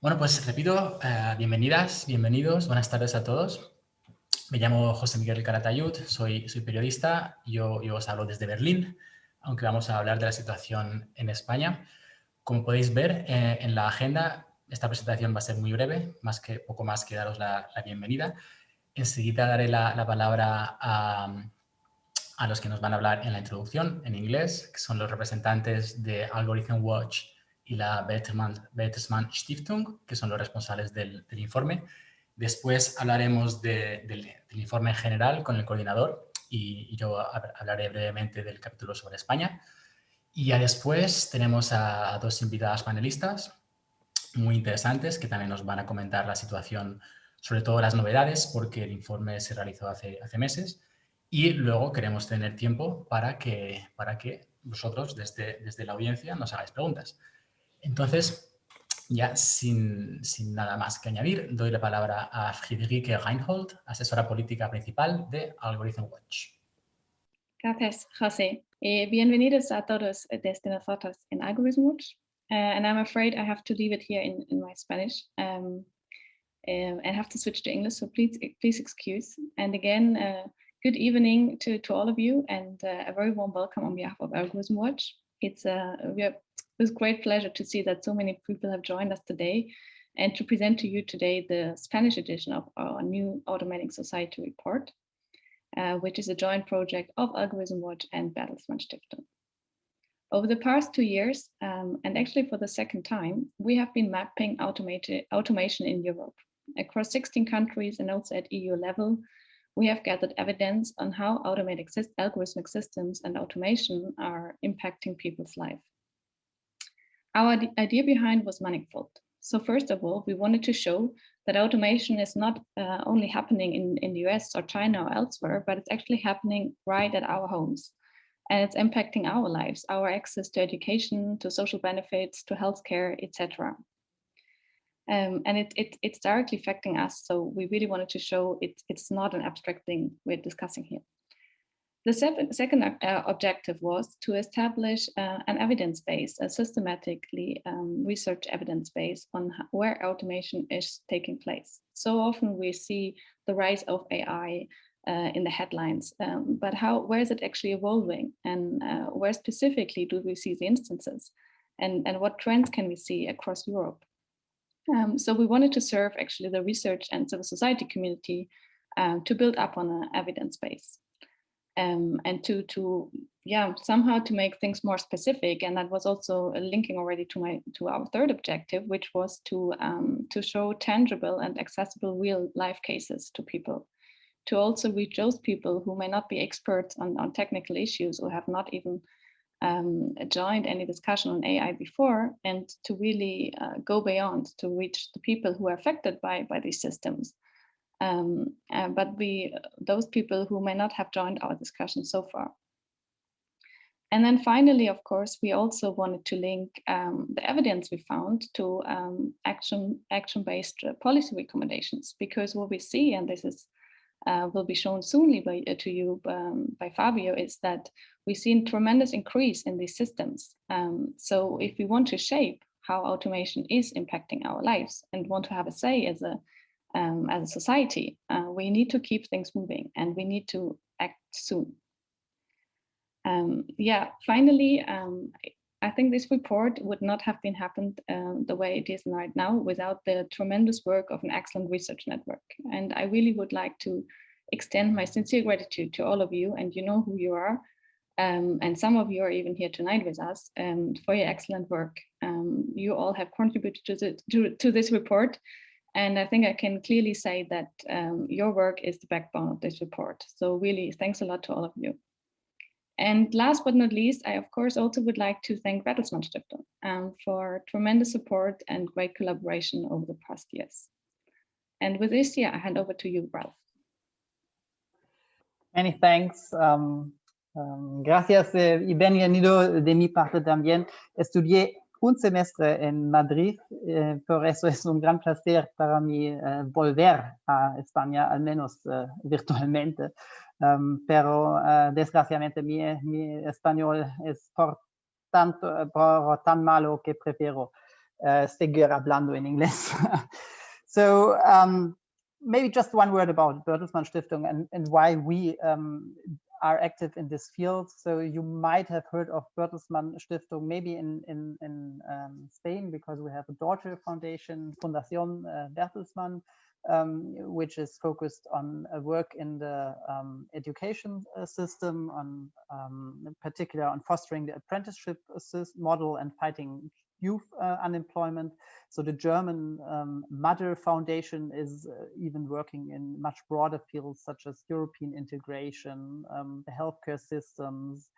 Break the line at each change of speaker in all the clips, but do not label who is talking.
Bueno, pues repito, bienvenidas, bienvenidos, buenas tardes a todos. Me llamo José Miguel Caratayud, soy periodista, yo os hablo desde Berlín, aunque vamos a hablar de la situación en España. Como podéis ver en la agenda, esta presentación va a ser muy breve, poco más que daros la bienvenida. Enseguida daré la palabra a los que nos van a hablar en la introducción, en inglés, que son los representantes de Algorithm Watch y la Bertelsmann Stiftung, que son los responsables del informe. Después hablaremos del informe en general con el coordinador y yo hablaré brevemente del capítulo sobre España. Y ya después tenemos a dos invitadas panelistas muy interesantes que también nos van a comentar la situación, sobre todo las novedades, porque el informe se realizó hace meses. Y luego queremos tener tiempo para que vosotros, desde la audiencia, nos hagáis preguntas. Entonces, ya sin nada más que añadir, doy la palabra a Friederike Reinhold, asesora política principal de Algorithm Watch.
Gracias, José. Bienvenidos a todos desde nosotros en Algorithm Watch. And I'm afraid I have to leave it here in my Spanish. I have to switch to English, so please excuse. And again, good evening to all of you, and a very warm welcome on behalf of Algorithm Watch. It's with great pleasure to see that so many people have joined us today, and to present to you today the Spanish edition of our new Automating Society report, which is a joint project of Algorithm Watch and Bertelsmann Stiftung. Over the past 2 years, and actually for the second time, we have been mapping automation in Europe. Across 16 countries and also at EU level, we have gathered evidence on how algorithmic systems and automation are impacting people's life. Our idea behind was manifold. So first of all, we wanted to show that automation is not only happening in the US or China or elsewhere, but it's actually happening right at our homes. And it's impacting our lives, our access to education, to social benefits, to healthcare, etc. And it's directly affecting us. So we really wanted to show it's not an abstract thing we're discussing here. The second objective was to establish an evidence base, a systematically research evidence base on where automation is taking place. So often we see the rise of AI in the headlines, but where is it actually evolving, and where specifically do we see the instances, and what trends can we see across Europe? So we wanted to serve actually the research and civil society community to build up on an evidence base. And to somehow to make things more specific, and that was also linking already to our third objective, which was to show tangible and accessible real life cases to people, to also reach those people who may not be experts on technical issues or have not even joined any discussion on AI before, and to really go beyond to reach the people who are affected by these systems. But those people who may not have joined our discussion so far. And then finally, of course, we also wanted to link the evidence we found to action-based policy recommendations, because what we see, and this is will be shown soon to you by Fabio, is that we see a tremendous increase in these systems. So if we want to shape how automation is impacting our lives and want to have a say as a society, we need to keep things moving, and we need to act soon. Finally, I think this report would not have been happened the way it is right now without the tremendous work of an excellent research network. And I really would like to extend my sincere gratitude to all of you, and you know who you are. And some of you are even here tonight with us, for your excellent work. You all have contributed to this report. And I think I can clearly say that your work is the backbone of this report. So really, thanks a lot to all of you. And last but not least, I of course also would like to thank Bertelsmann Stiftung for tremendous support and great collaboration over the past years. And with this, I hand over to you, Ralph.
Many thanks. Gracias y bienvenido de mi parte también. Estudié un semestre en Madrid, por eso es un gran placer para mí volver a España, al menos virtualmente. Pero desgraciadamente mi español es tan malo que prefiero seguir hablando en inglés. So maybe just one word about Bertelsmann Stiftung and why we are active in this field. So you might have heard of Bertelsmann Stiftung maybe in Spain, because we have a daughter foundation, Fundación Bertelsmann, which is focused on work in the education system, on in particular on fostering the apprenticeship model and fighting youth unemployment. So the German Mother Foundation is even working in much broader fields such as European integration, the healthcare systems.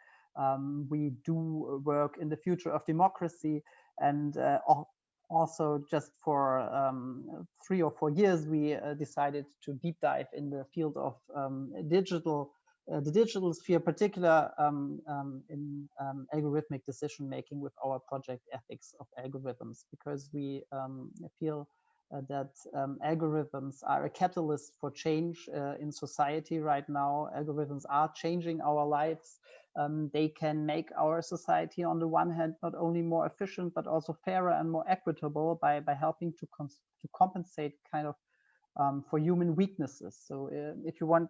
We do work in the future of democracy, and also just for 3 or 4 years, we decided to deep dive in the field of the digital sphere, particular in algorithmic decision making with our project Ethics of Algorithms, because we feel that algorithms are a catalyst for change in society right now. Algorithms are changing our lives. They can make our society, on the one hand, not only more efficient, but also fairer and more equitable by helping to compensate kind of for human weaknesses. So if you want,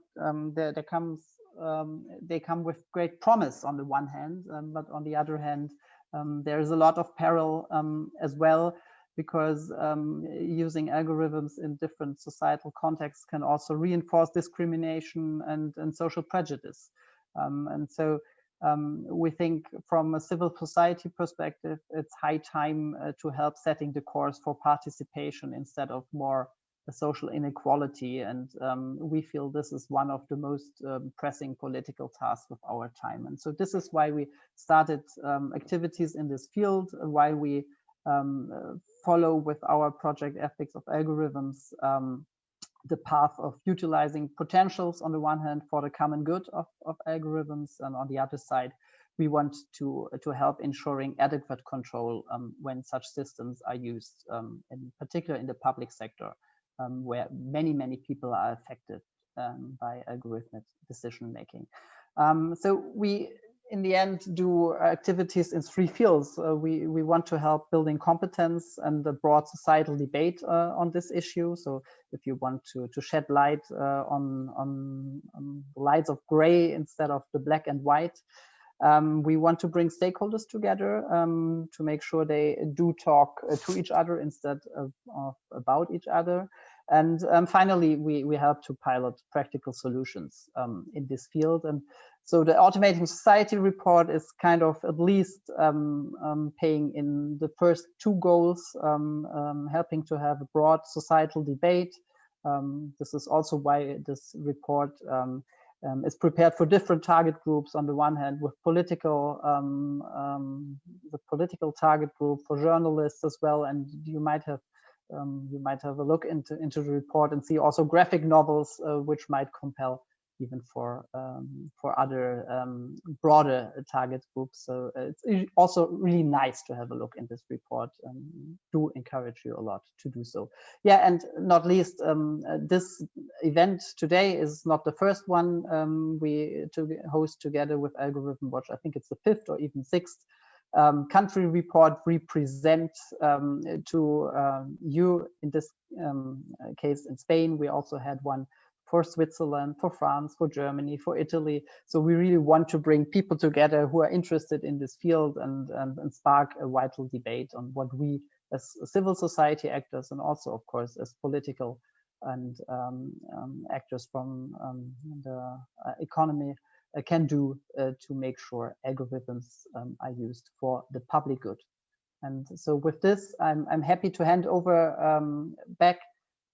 they come with great promise on the one hand, but on the other hand, there is a lot of peril as well, because using algorithms in different societal contexts can also reinforce discrimination and social prejudice. And so we think from a civil society perspective, it's high time to help setting the course for participation instead of more social inequality. And we feel this is one of the most pressing political tasks of our time. And so this is why we started activities in this field, why we follow with our project Ethics of Algorithms the path of utilizing potentials on the one hand for the common good of algorithms, and on the other side, we want to help ensuring adequate control when such systems are used, in particular in the public sector, where many people are affected by algorithmic decision making. So we, in the end, do activities in 3 fields. We want to help building competence and the broad societal debate on this issue. So if you want to shed light on the lights of gray instead of the black and white, we want to bring stakeholders together to make sure they do talk to each other instead of about each other. And finally, we help to pilot practical solutions in this field. And so the Automating Society report is kind of at least paying in the first 2 goals, helping to have a broad societal debate. This is also why this report is prepared for different target groups. On the one hand, with political, the political target group, for journalists as well, and you might have a look into the report and see also graphic novels, which might compel even for other broader target groups. So it's also really nice to have a look in this report, and do encourage you a lot to do so. Yeah, and not least, this event today is not the first one we host together with Algorithm Watch. I think it's the 5th or even 6th country report we present to you. In this case, in Spain, we also had one for Switzerland, for France, for Germany, for Italy. So we really want to bring people together who are interested in this field and spark a vital debate on what we as civil society actors, and also, of course, as political and actors from the economy can do to make sure algorithms are used for the public good. And so with this, I'm happy to hand over back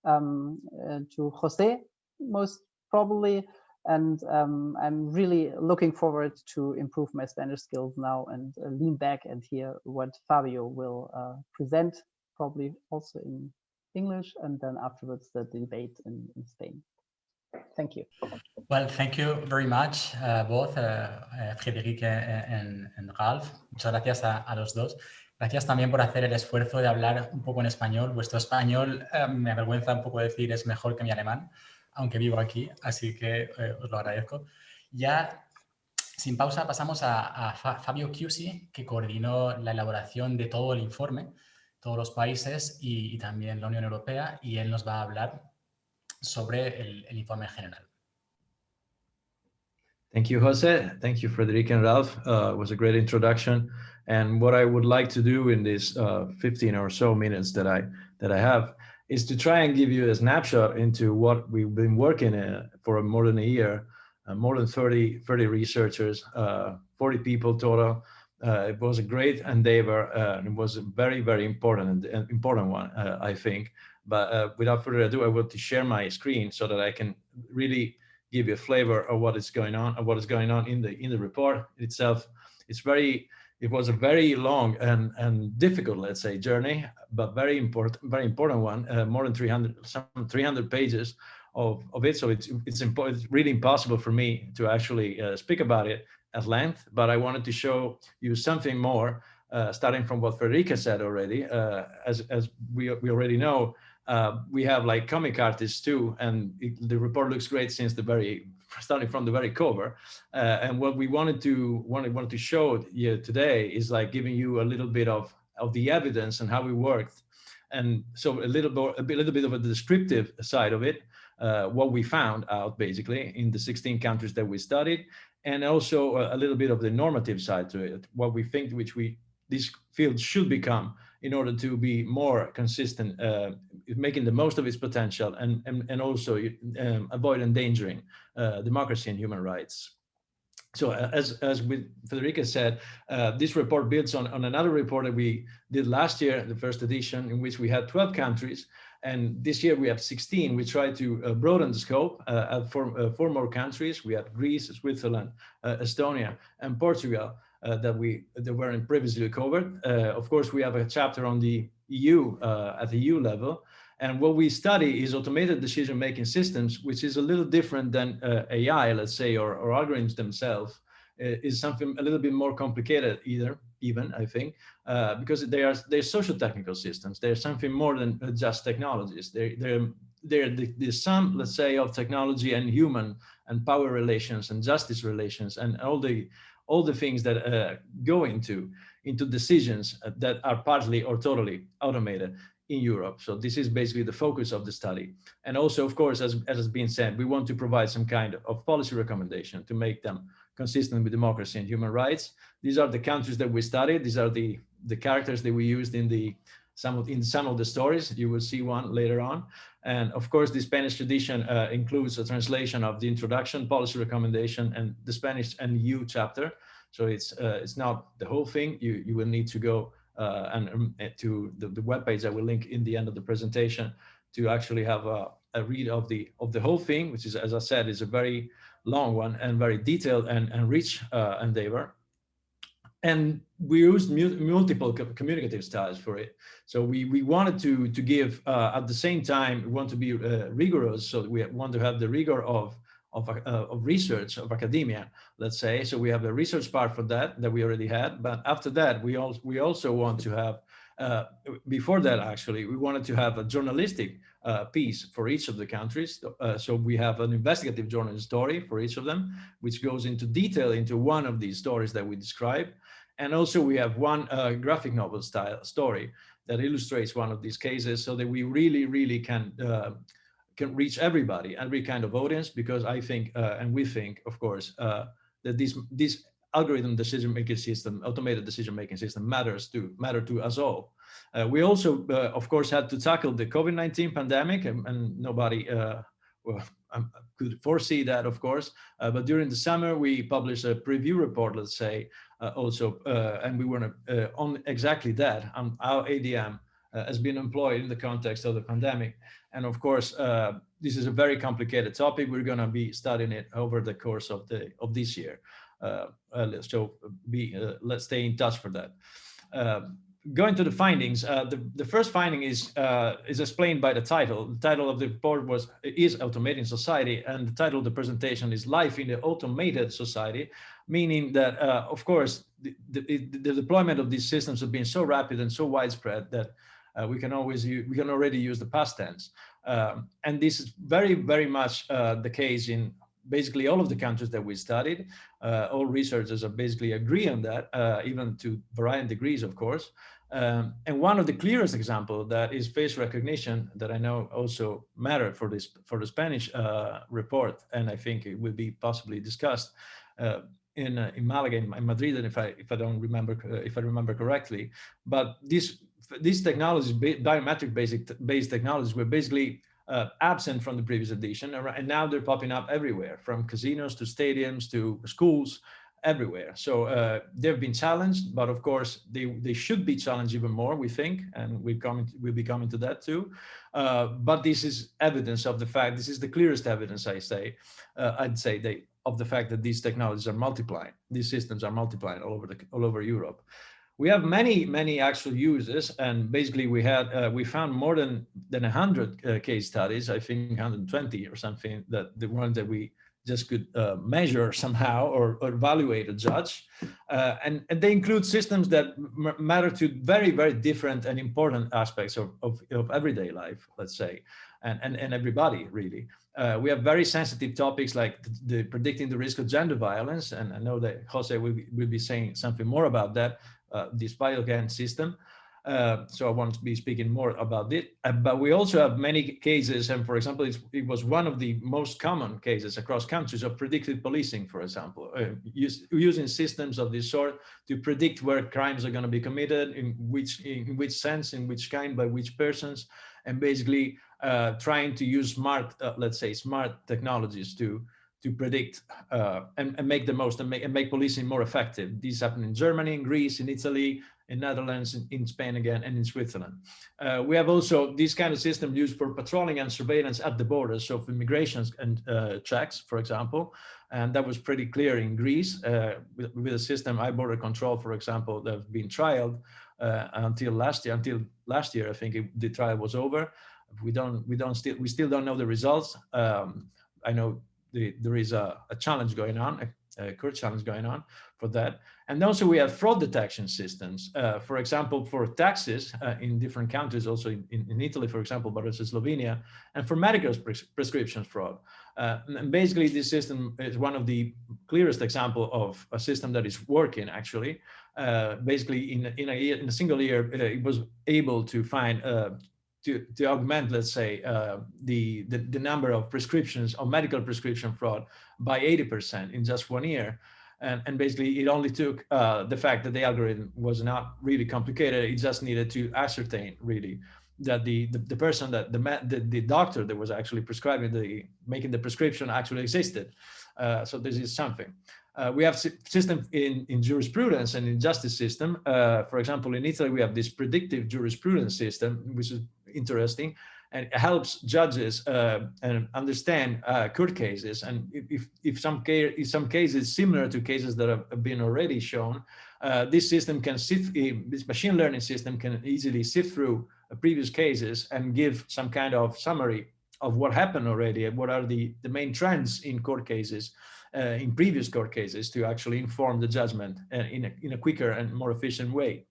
to Jose, most probably, and I'm really looking forward to improve my Spanish skills now and lean back and hear what Fabio will present, probably also in English, and then afterwards the debate in Spain. Thank you.
Well, thank you very much, both Frédéric and Ralph. Muchas gracias a los dos. Gracias también por hacer el esfuerzo de hablar un poco en español. Vuestro español, me avergüenza un poco decir, es mejor que mi alemán, aunque vivo aquí, así que os lo agradezco. Ya sin pausa pasamos a Fabio Chiusi, que coordinó la elaboración de todo el informe, todos los países y también la Unión Europea, y él nos va a hablar sobre el informe en general.
Thank you, Jose. Thank you, Frederica and Ralph. It was a great introduction. And what I would like to do in these 15 or so minutes that I have is to try and give you a snapshot into what we've been working for more than a year, more than 30 researchers, 40 people total. It was a great endeavor. It was a very, very important one, I think. But without further ado, I want to share my screen so that I can really give you a flavor of what is going on in the report itself. It was a very long and difficult, let's say, journey, but very important one. More than 300 pages of it. So it's really impossible for me to actually speak about it at length. But I wanted to show you something more, starting from what Frederica said already. As we already know, we have like comic artists too, and the report looks great since starting from the very cover. And what we wanted to show you today is like giving you a little bit of the evidence and how we worked, and so a little bit of a descriptive side of it, what we found out basically in the 16 countries that we studied, and also a little bit of the normative side to it, what we think this field should become in order to be more consistent, making the most of its potential, and also avoid endangering democracy and human rights. So as Federica said, this report builds on another report that we did last year, the first edition, in which we had 12 countries. And this year we have 16. We tried to broaden the scope for 4 more countries. We had Greece, Switzerland, Estonia, and Portugal. That weren't previously covered. Of course, we have a chapter on the EU at the EU level. And what we study is automated decision-making systems, which is a little different than AI, let's say, or algorithms themselves. Is something a little bit more complicated even, I think, because they're social technical systems. They're something more than just technologies. They're the sum, let's say, of technology and human and power relations and justice relations and all the things that go into decisions that are partly or totally automated in Europe. So this is basically the focus of the study. And also, of course, as has been said, we want to provide some kind of policy recommendation to make them consistent with democracy and human rights. These are the countries that we studied. These are the characters that we used in some of the stories. You will see one later on. And of course, the Spanish edition includes a translation of the introduction, policy recommendation, and the Spanish and EU chapter. So it's not the whole thing. You will need to go and to the webpage I will link in the end of the presentation to actually have a read of the whole thing, which is, as I said, is a very long one and very detailed and rich endeavor. And we used multiple communicative styles for it. So we wanted to give, at the same time, we want to be rigorous. So we want to have the rigor of research, of academia, let's say. So we have a research part for that we already had. But after that, we also want to have, before that, actually, we wanted to have a journalistic piece for each of the countries. So we have an investigative journalist story for each of them, which goes into detail into one of these stories that we describe. And also we have one graphic novel style story that illustrates one of these cases, so that we really can reach everybody, every kind of audience, because I think, and we think, of course, that this algorithm decision-making system, automated decision-making system matter to us all. We also, of course, had to tackle the COVID-19 pandemic, and nobody could foresee that, of course. But during the summer, we published a preview report, let's say, also, and we were on exactly that, how ADM has been employed in the context of the pandemic. And of course, this is a very complicated topic. We're going to be studying it over the course of this year. So let's stay in touch for that. Going to the findings, the first finding is explained by the title. The title of the report is Automating Society, and the title of the presentation is Life in the Automated Society, meaning that, of course, the deployment of these systems have been so rapid and so widespread that we can already use the past tense. And this is very, very much the case in basically all of the countries that we studied. All researchers are basically agree on that, even to varying degrees, of course. And one of the clearest example that is face recognition that I know also mattered for the Spanish report, and I think it will be possibly discussed in Malaga, in Madrid, and if I remember correctly. But these technologies, biometric based technologies, were basically absent from the previous edition, and now they're popping up everywhere, from casinos to stadiums to schools, everywhere. So they've been challenged, but of course they should be challenged even more, we think, and we'll be coming to that too. But this is evidence of the fact, this is the clearest evidence, I'd say, of the fact that these technologies are multiplying, these systems are multiplying all over Europe. We have many actual users, and basically we found more than 100 case studies, I think 120 or something, that the ones that we just could measure somehow or evaluate or judge. And they include systems that matter to very different and important aspects of everyday life, let's say, and everybody really. We have very sensitive topics like the predicting the risk of gender violence, and I know that Jose will be saying something more about that, this VitalGAN system. So I won't be speaking more about it, but we also have many cases, and for example, it was one of the most common cases across countries of predictive policing, for example, using systems of this sort to predict where crimes are going to be committed, in which sense, in which kind, by which persons, and basically trying to use smart technologies to predict and make the most and make policing more effective. These happen in Germany, in Greece, in Italy, in Netherlands, in Spain again, and in Switzerland. We have also this kind of system used for patrolling and surveillance at the borders, so for immigration and checks, for example. And that was pretty clear in Greece with a system, iBorder Control, for example, that have been trialed until last year. I think the trial was over. We still don't know the results. I know there is a challenge going on, a court challenge going on for that. And also we have fraud detection systems, for example, for taxes in different countries, also in Italy, for example, but also Slovenia, and for medical prescription fraud. And basically this system is one of the clearest example of a system that is working actually. Basically in a single year, it was able to find to augment, let's say, the number of prescriptions of medical prescription fraud by 80% in just 1 year. And basically it only took the fact that the algorithm was not really complicated. It just needed to ascertain really that the person, that the doctor that was actually prescribing making the prescription actually existed. So this is something. We have systems in jurisprudence and in justice system. For example, in Italy, we have this predictive jurisprudence system, which is interesting, and it helps judges and understand court cases. And if some cases similar to cases that have been already shown, this system can this machine learning system can easily sift through previous cases and give some kind of summary of what happened already and what are the main trends in court cases. In previous court cases, to actually inform the judgment in a quicker and more efficient way.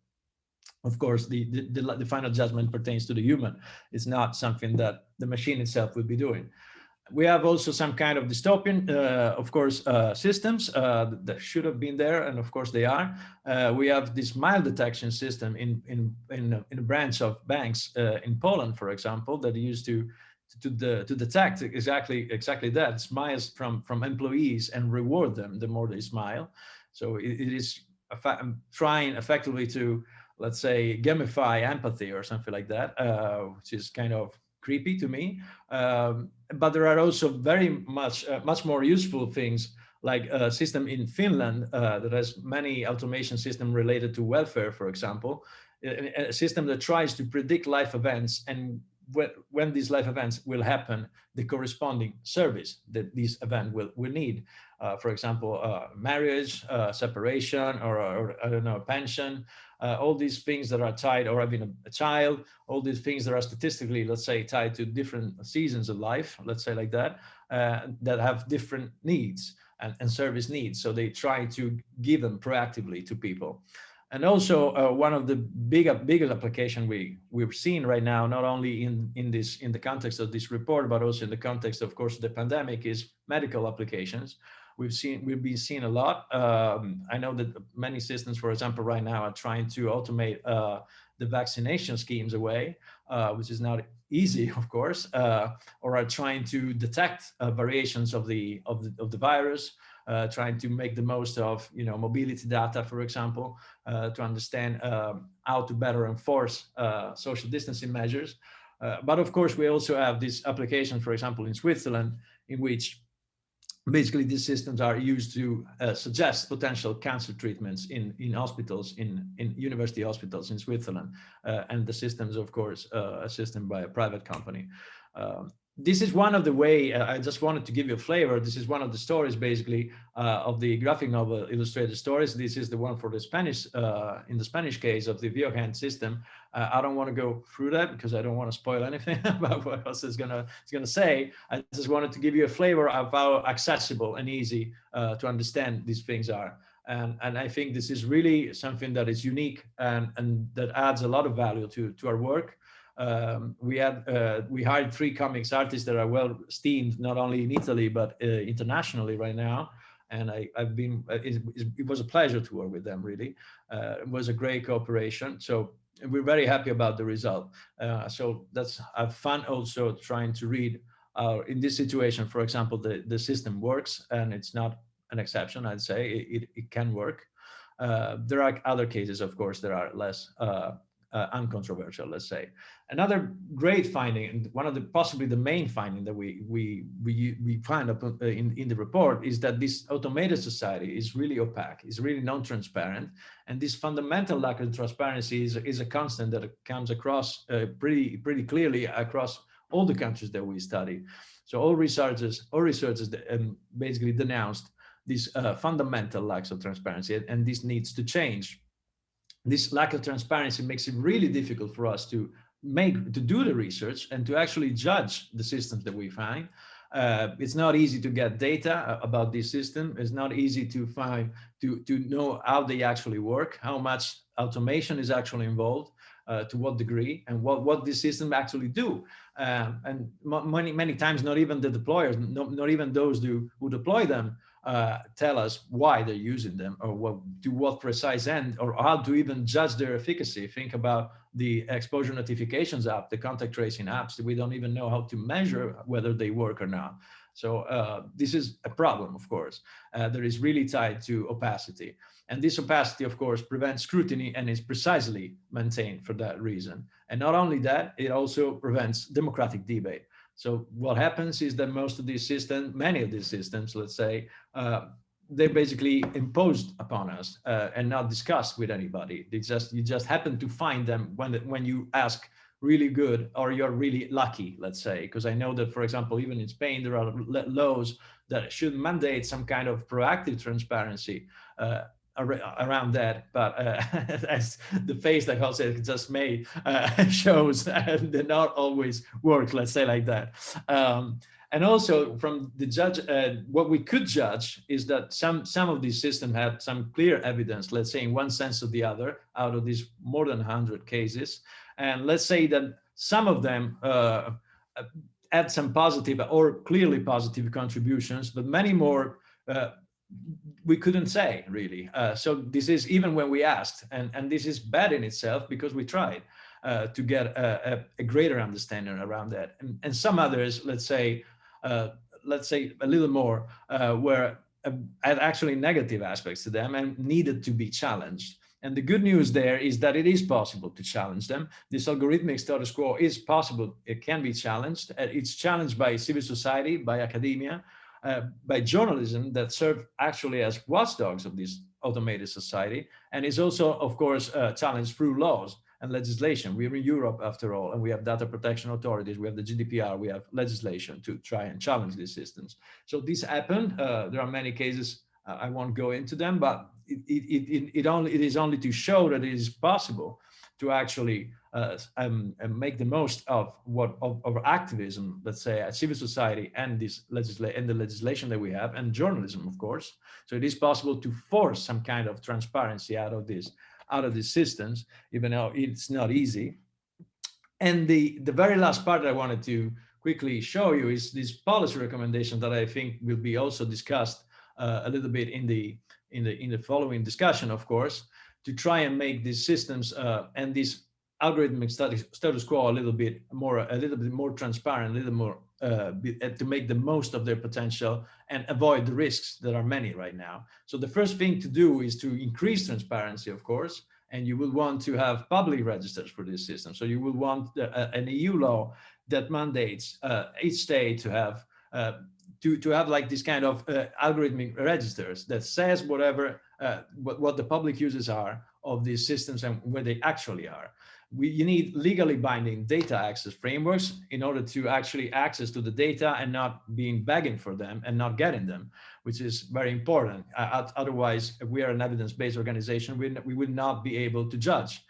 Of course, the final judgment pertains to the human. It's not something that the machine itself will be doing. We have also some kind of dystopian, of course, systems that should have been there, and of course they are. We have this smile detection system in a branch of banks in Poland, for example, that used to detect exactly that, smiles from employees and reward them the more they smile. So it is trying effectively to, let's say, gamify empathy or something like that, which is kind of creepy to me. But there are also very much more useful things, like a system in Finland that has many automation systems related to welfare, for example, a system that tries to predict life events and when these life events will happen, the corresponding service that this event will need. For example, marriage, separation, or I don't know, pension, all these things that are tied, or having a child, all these things that are statistically, let's say, tied to different seasons of life, let's say like that, that have different needs and service needs. So they try to give them proactively to people. And also one of the biggest application we're seeing right now, not only in the context of this report, but also in the context, of course, the pandemic, is medical applications. We've been seeing a lot. I know that many systems, for example, right now are trying to automate the vaccination schemes away, which is not easy, of course, or are trying to detect variations of the virus. Trying to make the most of mobility data, for example, to understand how to better enforce social distancing measures. But of course, we also have this application, for example, in Switzerland, in which basically these systems are used to suggest potential cancer treatments in hospitals, in university hospitals in Switzerland. And the systems, of course, assisted by a private company. This is one of the way, I just wanted to give you a flavor. This is one of the stories, basically, of the graphic novel Illustrated Stories. This is the one for the Spanish, in the Spanish case of the Biohand system. I don't want to go through that because I don't want to spoil anything about what else it's gonna say. I just wanted to give you a flavor of how accessible and easy to understand these things are. And I think this is really something that is unique and that adds a lot of value to our work. We hired 3 comics artists that are well esteemed, not only in Italy, but internationally right now. And it was a pleasure to work with them, really. It was a great cooperation. So we're very happy about the result. So that's fun also trying to read in this situation, for example, the system works, and it's not an exception, I'd say. It can work. There are other cases, of course, that are less uncontroversial, let's say. Another great finding, and one of the possibly the main finding that we find in the report, is that this automated society is really opaque, is really non-transparent, and this fundamental lack of transparency is a constant that comes across pretty clearly across all the countries that we study. So all researchers basically denounced these fundamental lacks of transparency, and this needs to change. This lack of transparency makes it really difficult for us to do the research and to actually judge the systems that we find. It's not easy to get data about this system. It's not easy to know how they actually work, how much automation is actually involved, to what degree, and what this system actually do. And many times, not even the deployers, not even those who deploy them, tell us why they're using them, or what precise end, or how to even judge their efficacy. Think about the exposure notifications app, the contact tracing apps. We don't even know how to measure whether they work or not. So this is a problem, of course, that is really tied to opacity. And this opacity, of course, prevents scrutiny and is precisely maintained for that reason. And not only that, it also prevents democratic debate. So what happens is that many of these systems, let's say, they're basically imposed upon us and not discussed with anybody. You just happen to find them when you ask really good, or you're really lucky, let's say, because I know that, for example, even in Spain, there are laws that should mandate some kind of proactive transparency around that, but as the face that Jose just made shows, they not always work, let's say like that. And also from the judge, what we could judge is that some of these systems had some clear evidence, let's say in one sense or the other, out of these more than 100 cases. And let's say that some of them had some positive or clearly positive contributions, but many more we couldn't say, really. So this is even when we asked, and this is bad in itself because we tried to get a greater understanding around that. And some others, let's say a little more, had actually negative aspects to them and needed to be challenged. And the good news there is that it is possible to challenge them. This algorithmic status quo is possible. It can be challenged. It's challenged by civil society, by academia, by journalism that serve actually as watchdogs of this automated society, and is also, of course, challenged through laws and legislation. We're in Europe, after all, and we have data protection authorities, we have the GDPR, we have legislation to try and challenge these systems. So this happened. There are many cases. I won't go into them, but it is only to show that it is possible to actually make the most of activism, let's say, at civil society and the legislation that we have, and journalism, of course. So it is possible to force some kind of transparency out of this out of these systems, even though it's not easy. And the very last part I wanted to quickly show you is this policy recommendation that I think will be also discussed a little bit in the following discussion, of course, to try and make these systems and this algorithmic status quo a little bit more transparent, a little more to make the most of their potential and avoid the risks that are many right now. So the first thing to do is to increase transparency, of course, and you will want to have public registers for this system. So you will want an EU law that mandates each state to have like this kind of algorithmic registers that says whatever what the public uses are of these systems and where they actually are. You need legally binding data access frameworks in order to actually access to the data and not being begging for them and not getting them, which is very important. Otherwise, if we are an evidence-based organization, we will not be able to judge.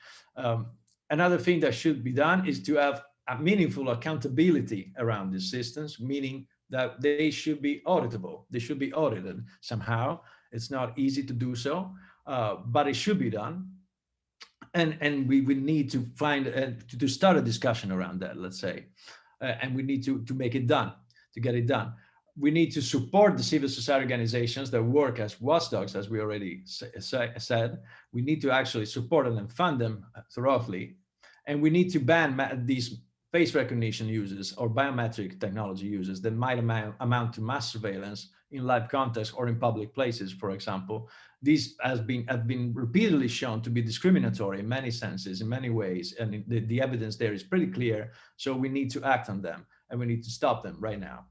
Another thing that should be done is to have a meaningful accountability around these systems, meaning that they should be auditable. They should be audited somehow. It's not easy to do so, but it should be done. And we need to find to start a discussion around that, let's say, and we need to make it done, to get it done. We need to support the civil society organizations that work as watchdogs, as we already said. We need to actually support them and fund them thoroughly, and we need to ban these face recognition uses or biometric technology uses that might amount to mass surveillance in live context or in public places, for example. These have been repeatedly shown to be discriminatory in many senses, in many ways, and the evidence there is pretty clear. So we need to act on them, and we need to stop them right now.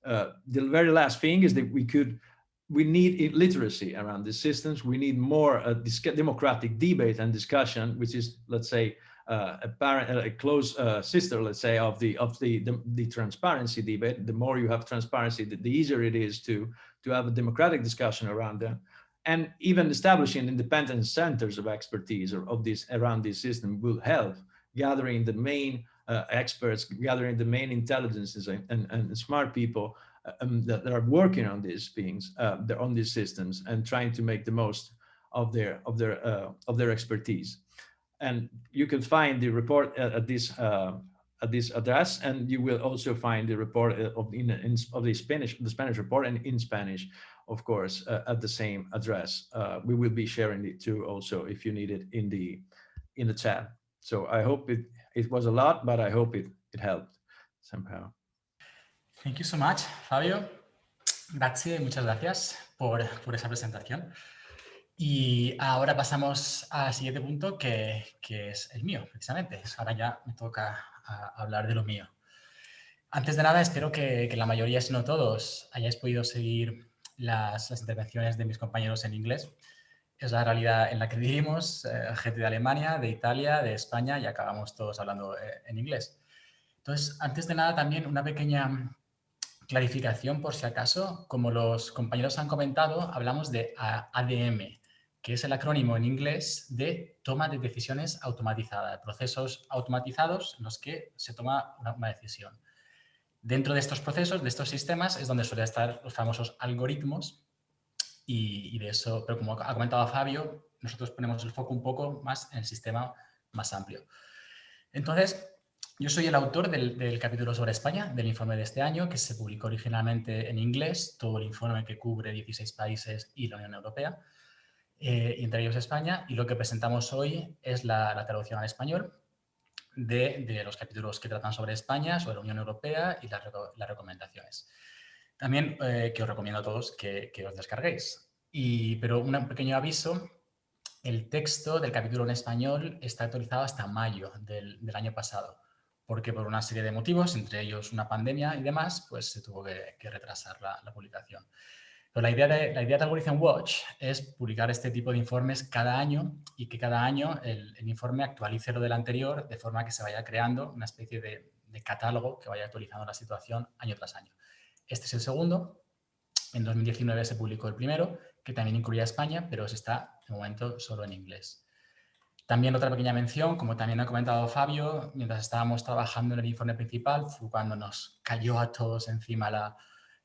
The very last thing is that we need literacy around these systems. We need more democratic debate and discussion, which is, let's say, a close sister, let's say, of the transparency debate. The more you have transparency, the easier it is to have a democratic discussion around them. And even establishing independent centers of expertise around this system will help gathering the main experts, gathering the main intelligences and smart people that are working on these things, on these systems, and trying to make the most of their expertise. And you can find the report at this address, and you will also find the report of the Spanish report, and in Spanish, of course, at the same address. We will be sharing it too, also, if you need it in the chat. So I hope it was a lot, but I hope it helped somehow.
Thank you so much, Fabio. Grazie, muchas gracias por esa presentación. Y ahora pasamos al siguiente punto, que es el mío, precisamente. Ahora ya me toca hablar de lo mío. Antes de nada, espero que la mayoría, si no todos, hayáis podido seguir las intervenciones de mis compañeros en inglés. Es la realidad en la que vivimos, gente de Alemania, de Italia, de España, y acabamos todos hablando en inglés. Entonces, antes de nada, también una pequeña clarificación por si acaso. Como los compañeros han comentado, hablamos de ADM, que es el acrónimo en inglés de toma de decisiones automatizada, de procesos automatizados en los que se toma una decisión. Dentro de estos procesos, de estos sistemas, es donde suelen estar los famosos algoritmos y de eso, pero como ha comentado Fabio, nosotros ponemos el foco un poco más en el sistema más amplio. Entonces, yo soy el autor del capítulo sobre España, del informe de este año, que se publicó originalmente en inglés, todo el informe que cubre 16 países y la Unión Europea, y entre ellos España, y lo que presentamos hoy es la traducción al español de los capítulos que tratan sobre España, sobre la Unión Europea y las recomendaciones. También que os recomiendo a todos que os descarguéis. Pero un pequeño aviso, el texto del capítulo en español está actualizado hasta mayo del año pasado, porque por una serie de motivos, entre ellos una pandemia y demás, pues se tuvo que retrasar la publicación. Pero la idea de Algorithm Watch es publicar este tipo de informes cada año y que cada año el informe actualice lo del anterior de forma que se vaya creando una especie de catálogo que vaya actualizando la situación año tras año. Este es el segundo. En 2019 se publicó el primero, que también incluía España, pero está de momento solo en inglés. También otra pequeña mención, como también ha comentado Fabio, mientras estábamos trabajando en el informe principal, fue cuando nos cayó a todos encima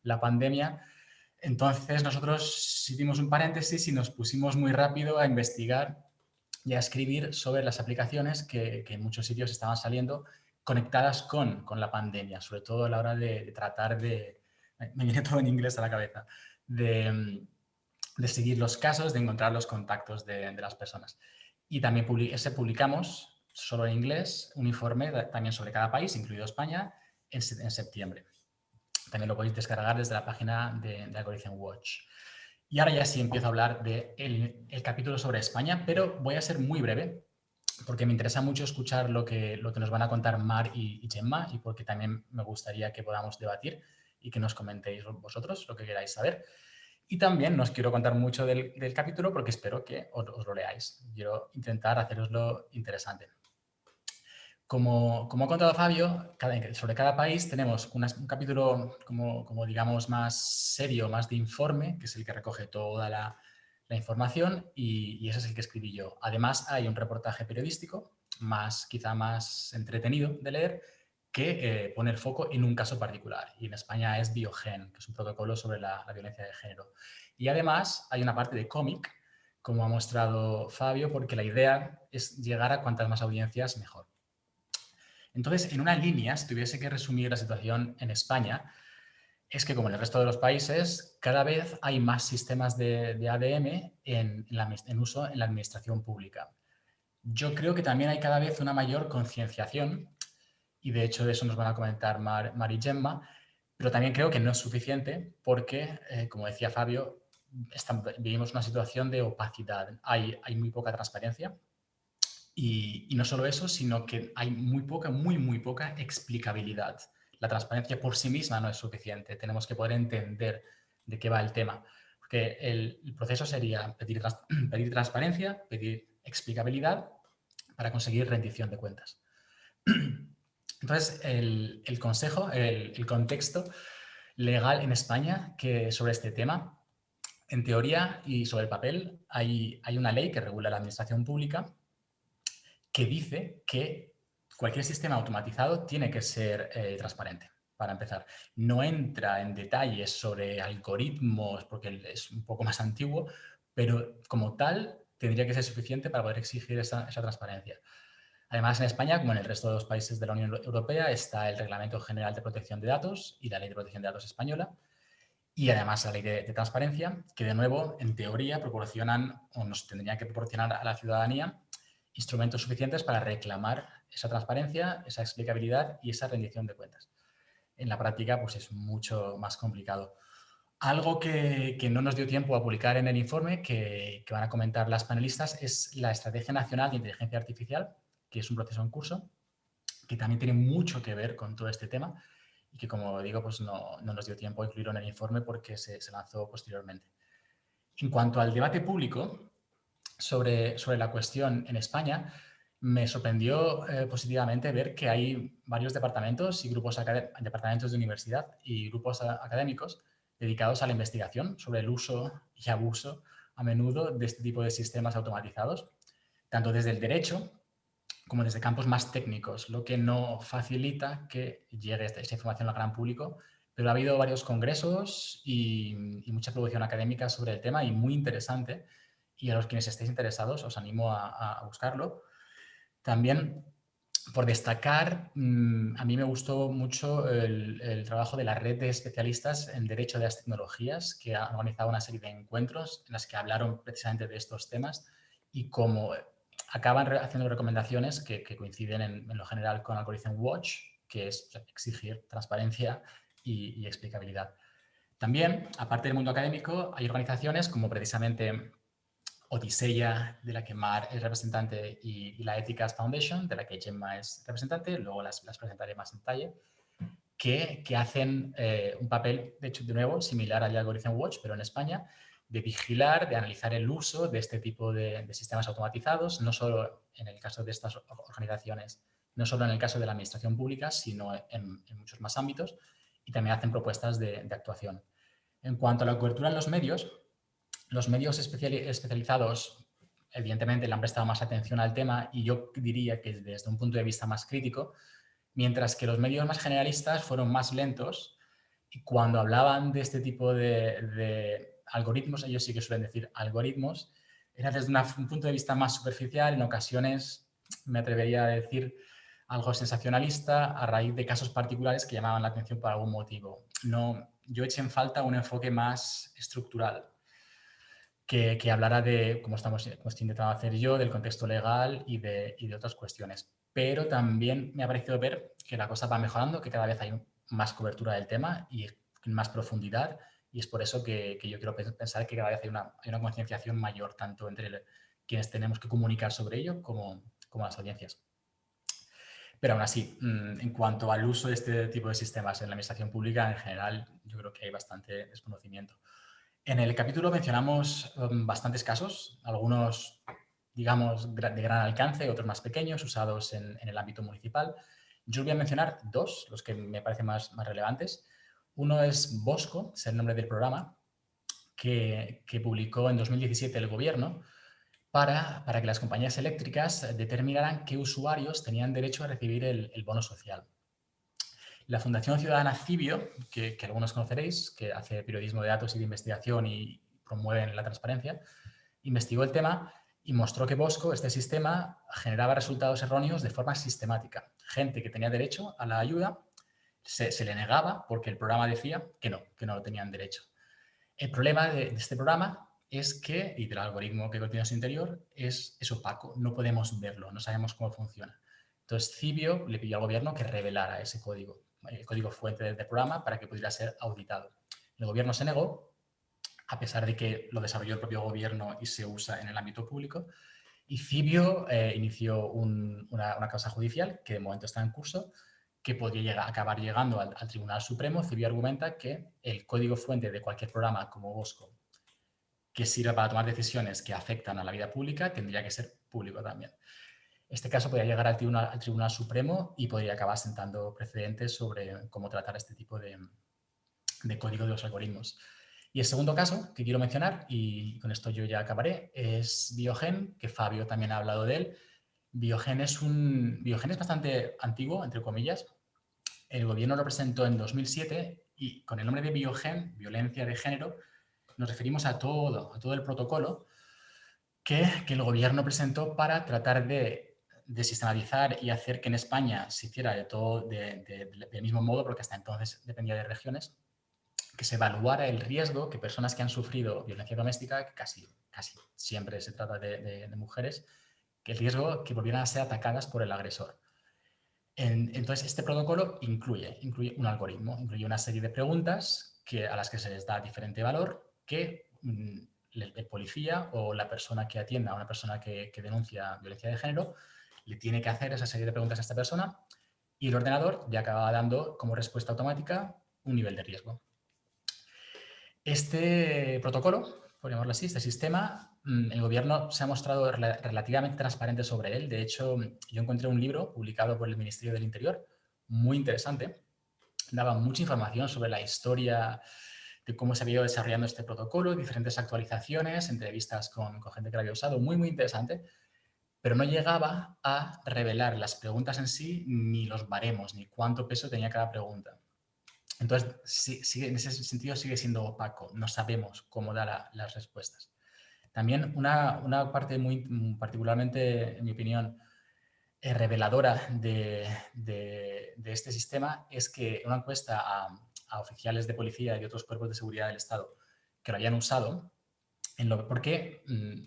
la pandemia. Entonces nosotros hicimos un paréntesis y nos pusimos muy rápido a investigar y a escribir sobre las aplicaciones que en muchos sitios estaban saliendo conectadas con la pandemia, sobre todo a la hora de tratar de, me viene todo en inglés a la cabeza, de seguir los casos, de encontrar los contactos de las personas. Y también publicamos, solo en inglés, un informe también sobre cada país, incluido España, en septiembre. También lo podéis descargar desde la página de Algorithm Watch. Y ahora ya sí empiezo a hablar del capítulo sobre España, pero voy a ser muy breve porque me interesa mucho escuchar lo que nos van a contar Mar y Gemma y porque también me gustaría que podamos debatir y que nos comentéis vosotros lo que queráis saber. Y también no os quiero contar mucho del capítulo porque espero que os lo leáis. Quiero intentar haceroslo interesante. Como ha contado Fabio, sobre cada país tenemos un capítulo como digamos más serio, más de informe, que es el que recoge toda la información y ese es el que escribí yo. Además hay un reportaje periodístico, quizá más entretenido de leer, que pone el foco en un caso particular. Y en España es Biogen, que es un protocolo sobre la violencia de género. Y además hay una parte de cómic, como ha mostrado Fabio, porque la idea es llegar a cuantas más audiencias mejor. Entonces, en una línea, si tuviese que resumir la situación en España, es que como en el resto de los países, cada vez hay más sistemas de ADM en uso en la administración pública. Yo creo que también hay cada vez una mayor concienciación, y de hecho de eso nos van a comentar Mar y Gemma, pero también creo que no es suficiente porque, como decía Fabio, vivimos una situación de opacidad. Hay muy poca transparencia. Y no solo eso, sino que hay muy poca explicabilidad. La transparencia por sí misma no es suficiente. Tenemos que poder entender de qué va el tema. Porque el proceso sería pedir transparencia, pedir explicabilidad para conseguir rendición de cuentas. Entonces, el consejo, el contexto legal en España sobre este tema, en teoría y sobre el papel, hay una ley que regula la administración pública que dice que cualquier sistema automatizado tiene que ser transparente, para empezar. No entra en detalles sobre algoritmos porque es un poco más antiguo, pero como tal tendría que ser suficiente para poder exigir esa transparencia. Además, en España, como en el resto de los países de la Unión Europea, está el Reglamento General de Protección de Datos y la Ley de Protección de Datos española, y además la Ley de Transparencia, que de nuevo, en teoría, proporcionan o nos tendrían que proporcionar a la ciudadanía instrumentos suficientes para reclamar esa transparencia, esa explicabilidad y esa rendición de cuentas. En la práctica, pues es mucho más complicado. Algo que no nos dio tiempo a publicar en el informe, que van a comentar las panelistas, es la Estrategia Nacional de Inteligencia Artificial, que es un proceso en curso, que también tiene mucho que ver con todo este tema y que, como digo, pues no nos dio tiempo a incluirlo en el informe porque se lanzó posteriormente. En cuanto al debate público sobre la cuestión en España, me sorprendió positivamente ver que hay varios departamentos y departamentos de universidad y grupos académicos dedicados a la investigación sobre el uso y abuso a menudo de este tipo de sistemas automatizados, tanto desde el derecho como desde campos más técnicos, lo que no facilita que llegue esta información al gran público, pero ha habido varios congresos y mucha producción académica sobre el tema y muy interesante, y a los quienes estéis interesados os animo a buscarlo. También, por destacar, a mí me gustó mucho el trabajo de la red de especialistas en Derecho de las Tecnologías, que ha organizado una serie de encuentros en las que hablaron precisamente de estos temas y cómo acaban haciendo recomendaciones que coinciden en lo general con Algorithm Watch, que es exigir transparencia y explicabilidad. También, aparte del mundo académico, hay organizaciones como precisamente Odiseya, de la que Mar es representante, y la Ethics Foundation, de la que Gemma es representante, luego las presentaré más en detalle, que hacen un papel, de hecho, de nuevo, similar al de Algorithm Watch, pero en España, de vigilar, de analizar el uso de este tipo de sistemas automatizados, no solo en el caso de estas organizaciones, no solo en el caso de la administración pública, sino en muchos más ámbitos, y también hacen propuestas de actuación. En cuanto a la cobertura en los medios especializados evidentemente le han prestado más atención al tema y yo diría que desde un punto de vista más crítico, mientras que los medios más generalistas fueron más lentos y cuando hablaban de este tipo de algoritmos, ellos sí que suelen decir algoritmos, era desde un punto de vista más superficial, en ocasiones me atrevería a decir algo sensacionalista a raíz de casos particulares que llamaban la atención por algún motivo. No, yo eché en falta un enfoque más estructural, que hablara de, como estoy intentando hacer yo, del contexto legal y de otras cuestiones. Pero también me ha parecido ver que la cosa va mejorando, que cada vez hay más cobertura del tema y más profundidad, y es por eso que yo quiero pensar que cada vez hay una concienciación mayor, tanto entre quienes tenemos que comunicar sobre ello como las audiencias. Pero aún así, en cuanto al uso de este tipo de sistemas en la administración pública, en general, yo creo que hay bastante desconocimiento. En el capítulo mencionamos bastantes casos, algunos, digamos, de gran alcance, otros más pequeños, usados en el ámbito municipal. Yo os voy a mencionar dos, los que me parecen más relevantes. Uno es Bosco, es el nombre del programa, que publicó en 2017 el gobierno para que las compañías eléctricas determinaran qué usuarios tenían derecho a recibir el bono social. La Fundación Ciudadana Cibio, que algunos conoceréis, que hace periodismo de datos y de investigación y promueve la transparencia, investigó el tema y mostró que Bosco, este sistema, generaba resultados erróneos de forma sistemática. Gente que tenía derecho a la ayuda se le negaba porque el programa decía que no lo tenían derecho. El problema de este programa es que, y del algoritmo que contiene en su interior, es opaco, no podemos verlo, no sabemos cómo funciona. Entonces, Cibio le pidió al gobierno que revelara ese código, el código fuente del programa, para que pudiera ser auditado. El gobierno se negó, a pesar de que lo desarrolló el propio gobierno y se usa en el ámbito público, y Cibio inició una causa judicial que de momento está en curso, que podría acabar llegando al Tribunal Supremo. Cibio argumenta que el código fuente de cualquier programa como Bosco que sirva para tomar decisiones que afectan a la vida pública tendría que ser público también. Este caso podría llegar al Tribunal Supremo y podría acabar sentando precedentes sobre cómo tratar este tipo de código de los algoritmos. Y el segundo caso que quiero mencionar, y con esto yo ya acabaré, es Biogen, que Fabio también ha hablado de él. Biogen es bastante antiguo, entre comillas. El gobierno lo presentó en 2007 y con el nombre de Biogen, violencia de género, nos referimos a todo el protocolo que el gobierno presentó para tratar de sistematizar y hacer que en España se hiciera del mismo modo, porque hasta entonces dependía de regiones, que se evaluara el riesgo que personas que han sufrido violencia doméstica, que casi siempre se trata de mujeres, que el riesgo que volvieran a ser atacadas por el agresor. Entonces, este protocolo incluye un algoritmo, incluye una serie de preguntas a las que se les da diferente valor, que el policía o la persona que atienda a una persona que denuncia violencia de género le tiene que hacer esa serie de preguntas a esta persona y el ordenador ya acaba dando como respuesta automática un nivel de riesgo. Este protocolo, por llamarlo así, este sistema, el gobierno se ha mostrado relativamente transparente sobre él. De hecho, yo encontré un libro publicado por el Ministerio del Interior muy interesante. Daba mucha información sobre la historia de cómo se había ido desarrollando este protocolo, diferentes actualizaciones, entrevistas con gente que lo había usado, muy interesante, pero no llegaba a revelar las preguntas en sí, ni los baremos, ni cuánto peso tenía cada pregunta. Entonces, en ese sentido sigue siendo opaco, no sabemos cómo dar las respuestas. También una parte muy particularmente, en mi opinión, reveladora de este sistema es que una encuesta a oficiales de policía y otros cuerpos de seguridad del Estado que lo habían usado, porque,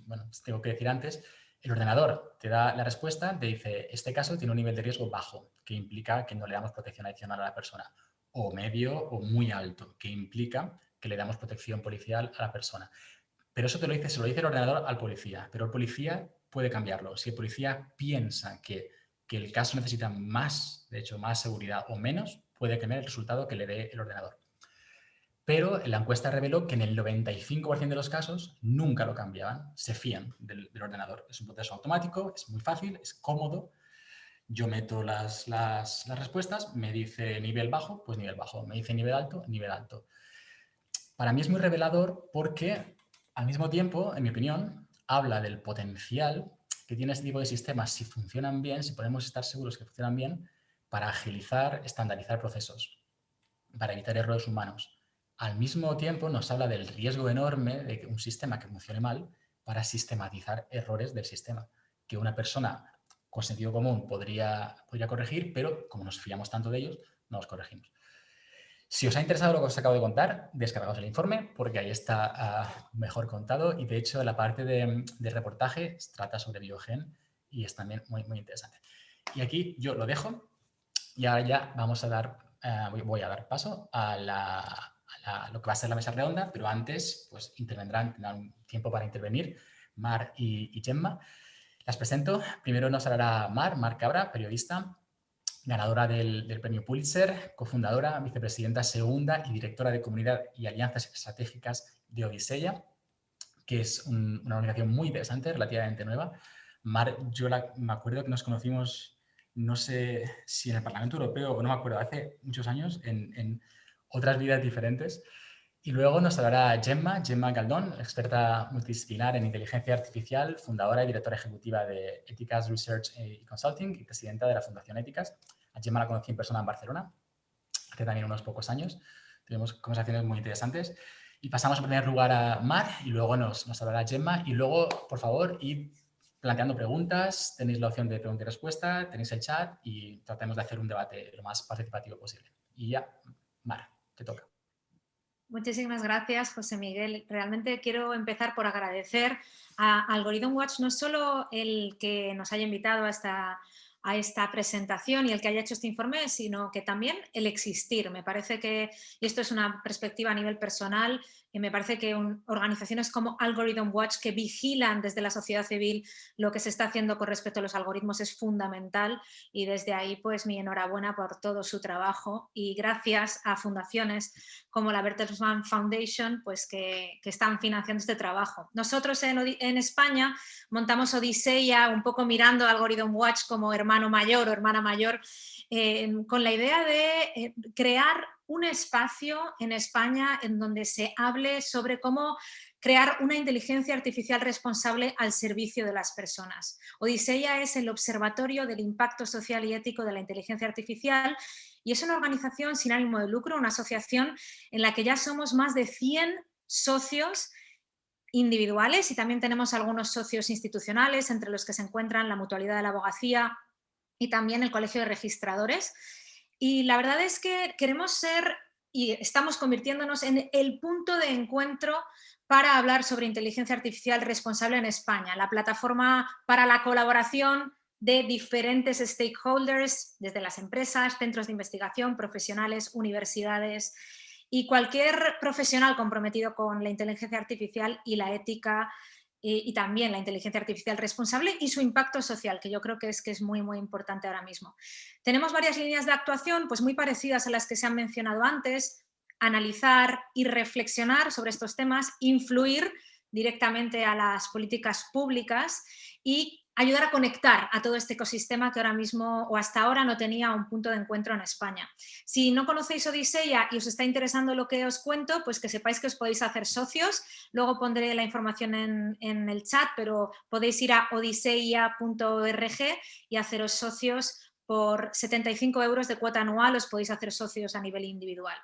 bueno, tengo que decir antes, el ordenador te da la respuesta, te dice, este caso tiene un nivel de riesgo bajo, que implica que no le damos protección adicional a la persona, o medio o muy alto, que implica que le damos protección policial a la persona. Pero eso se lo dice el ordenador al policía, pero el policía puede cambiarlo. Si el policía piensa que el caso necesita más, de hecho, más seguridad o menos, puede cambiar el resultado que le dé el ordenador. Pero la encuesta reveló que en el 95% de los casos nunca lo cambiaban, se fían del ordenador. Es un proceso automático, es muy fácil, es cómodo. Yo meto las respuestas, me dice nivel bajo, pues nivel bajo. Me dice nivel alto, nivel alto. Para mí es muy revelador porque, al mismo tiempo, en mi opinión, habla del potencial que tiene este tipo de sistemas si funcionan bien, si podemos estar seguros que funcionan bien, para agilizar, estandarizar procesos, para evitar errores humanos. Al mismo tiempo nos habla del riesgo enorme de que un sistema que funcione mal para sistematizar errores del sistema, que una persona con sentido común podría corregir, pero como nos fiamos tanto de ellos, no los corregimos. Si os ha interesado lo que os acabo de contar, descargaos el informe porque ahí está mejor contado y de hecho la parte de reportaje trata sobre Biogen y es también muy, muy interesante. Y aquí yo lo dejo y ahora ya vamos a dar, voy a dar paso a lo que va a ser la mesa redonda, pero antes pues tendrán un tiempo para intervenir Mar y Gemma. Las presento. Primero nos hablará Mar Cabra, periodista, ganadora del premio Pulitzer, cofundadora, vicepresidenta segunda y directora de Comunidad y Alianzas Estratégicas de Odiseya, que es una organización muy interesante, relativamente nueva. Mar, me acuerdo que nos conocimos, no sé si en el Parlamento Europeo o no me acuerdo, hace muchos años, en otras vidas diferentes. Y luego nos hablará Gemma Galdón, experta multidisciplinar en inteligencia artificial, fundadora y directora ejecutiva de Éticas Research y Consulting y presidenta de la Fundación Éticas. A Gemma la conocí en persona en Barcelona hace también unos pocos años. Tuvimos conversaciones muy interesantes. Y pasamos en primer lugar a Mar y luego nos hablará Gemma. Y luego, por favor, id planteando preguntas. Tenéis la opción de pregunta y respuesta, tenéis el chat y tratemos de hacer un debate lo más participativo posible. Y ya, Mar, te toca.
Muchísimas gracias, José Miguel. Realmente quiero empezar por agradecer a Algorithm Watch no solo el que nos haya invitado a esta presentación y el que haya hecho este informe, sino que también el existir. Me parece que, y esto es una perspectiva a nivel personal, me parece que organizaciones como Algorithm Watch que vigilan desde la sociedad civil lo que se está haciendo con respecto a los algoritmos es fundamental y desde ahí pues mi enhorabuena por todo su trabajo y gracias a fundaciones como la Bertelsmann Foundation pues que están financiando este trabajo. Nosotros en España montamos Odiseya un poco mirando a Algorithm Watch como hermano mayor o hermana mayor con la idea de crear un espacio en España en donde se hable sobre cómo crear una inteligencia artificial responsable al servicio de las personas. Odiseya es el observatorio del impacto social y ético de la inteligencia artificial y es una organización sin ánimo de lucro, una asociación en la que ya somos más de 100 socios individuales y también tenemos algunos socios institucionales, entre los que se encuentran la Mutualidad de la Abogacía y también el Colegio de Registradores. Y la verdad es que queremos ser y estamos convirtiéndonos en el punto de encuentro para hablar sobre inteligencia artificial responsable en España, la plataforma para la colaboración de diferentes stakeholders, desde las empresas, centros de investigación, profesionales, universidades y cualquier profesional comprometido con la inteligencia artificial y la ética y también la inteligencia artificial responsable y su impacto social, que yo creo que es muy, muy importante ahora mismo. Tenemos varias líneas de actuación pues muy parecidas a las que se han mencionado antes, analizar y reflexionar sobre estos temas, influir directamente a las políticas públicas y ayudar a conectar a todo este ecosistema que ahora mismo o hasta ahora no tenía un punto de encuentro en España. Si no conocéis Odiseya y os está interesando lo que os cuento, pues que sepáis que os podéis hacer socios. Luego pondré la información en el chat, pero podéis ir a odiseya.org y haceros socios por 75 € de cuota anual, os podéis hacer socios a nivel individual.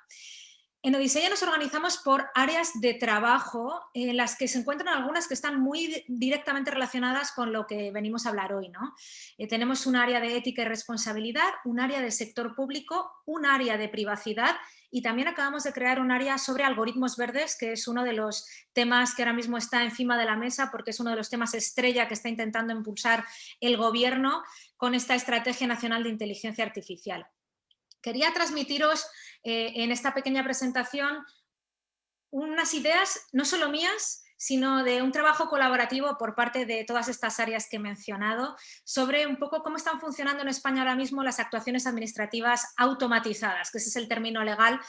En Odiseya nos organizamos por áreas de trabajo en las que se encuentran algunas que están muy directamente relacionadas con lo que venimos a hablar hoy, ¿no? Tenemos un área de ética y responsabilidad, un área de sector público, un área de privacidad y también acabamos de crear un área sobre algoritmos verdes, que es uno de los temas que ahora mismo está encima de la mesa porque es uno de los temas estrella que está intentando impulsar el gobierno con esta Estrategia Nacional de Inteligencia Artificial. Quería transmitiros en esta pequeña presentación unas ideas, no solo mías, sino de un trabajo colaborativo por parte de todas estas áreas que he mencionado, sobre un poco cómo están funcionando en España ahora mismo las actuaciones administrativas automatizadas, que ese es el término legal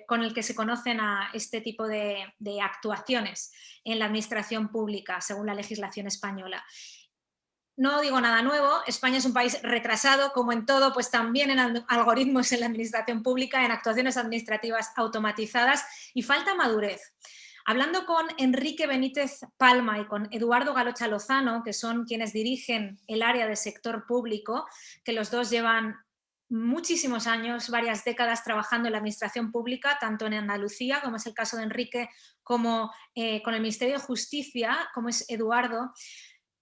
con el que se conocen a este tipo de actuaciones en la administración pública, según la legislación española. No digo nada nuevo, España es un país retrasado, como en todo, pues también en algoritmos en la administración pública, en actuaciones administrativas automatizadas y falta madurez. Hablando con Enrique Benítez Palma y con Eduardo Galocha Lozano, que son quienes dirigen el área de sector público, que los dos llevan muchísimos años, varias décadas trabajando en la administración pública, tanto en Andalucía, como es el caso de Enrique, como con el Ministerio de Justicia, como es Eduardo.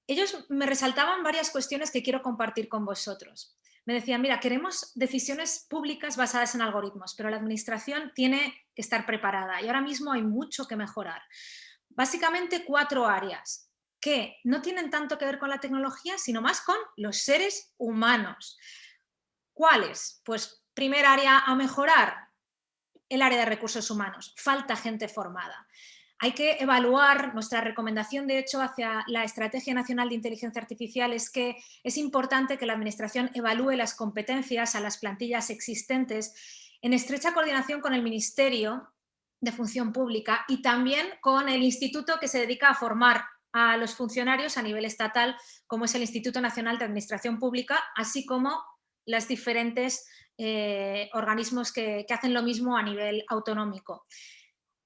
Ellos me resaltaban varias cuestiones que quiero compartir con vosotros. Me decían, mira, queremos decisiones públicas basadas en algoritmos, pero la administración tiene que estar preparada y ahora mismo hay mucho que mejorar. Básicamente 4 áreas que no tienen tanto que ver con la tecnología, sino más con los seres humanos. ¿Cuáles? Pues primer área a mejorar, el área de recursos humanos. Falta gente formada. Hay que evaluar, nuestra recomendación de hecho hacia la Estrategia Nacional de Inteligencia Artificial es que es importante que la Administración evalúe las competencias a las plantillas existentes en estrecha coordinación con el Ministerio de Función Pública y también con el instituto que se dedica a formar a los funcionarios a nivel estatal, como es el Instituto Nacional de Administración Pública, así como los diferentes organismos que hacen lo mismo a nivel autonómico.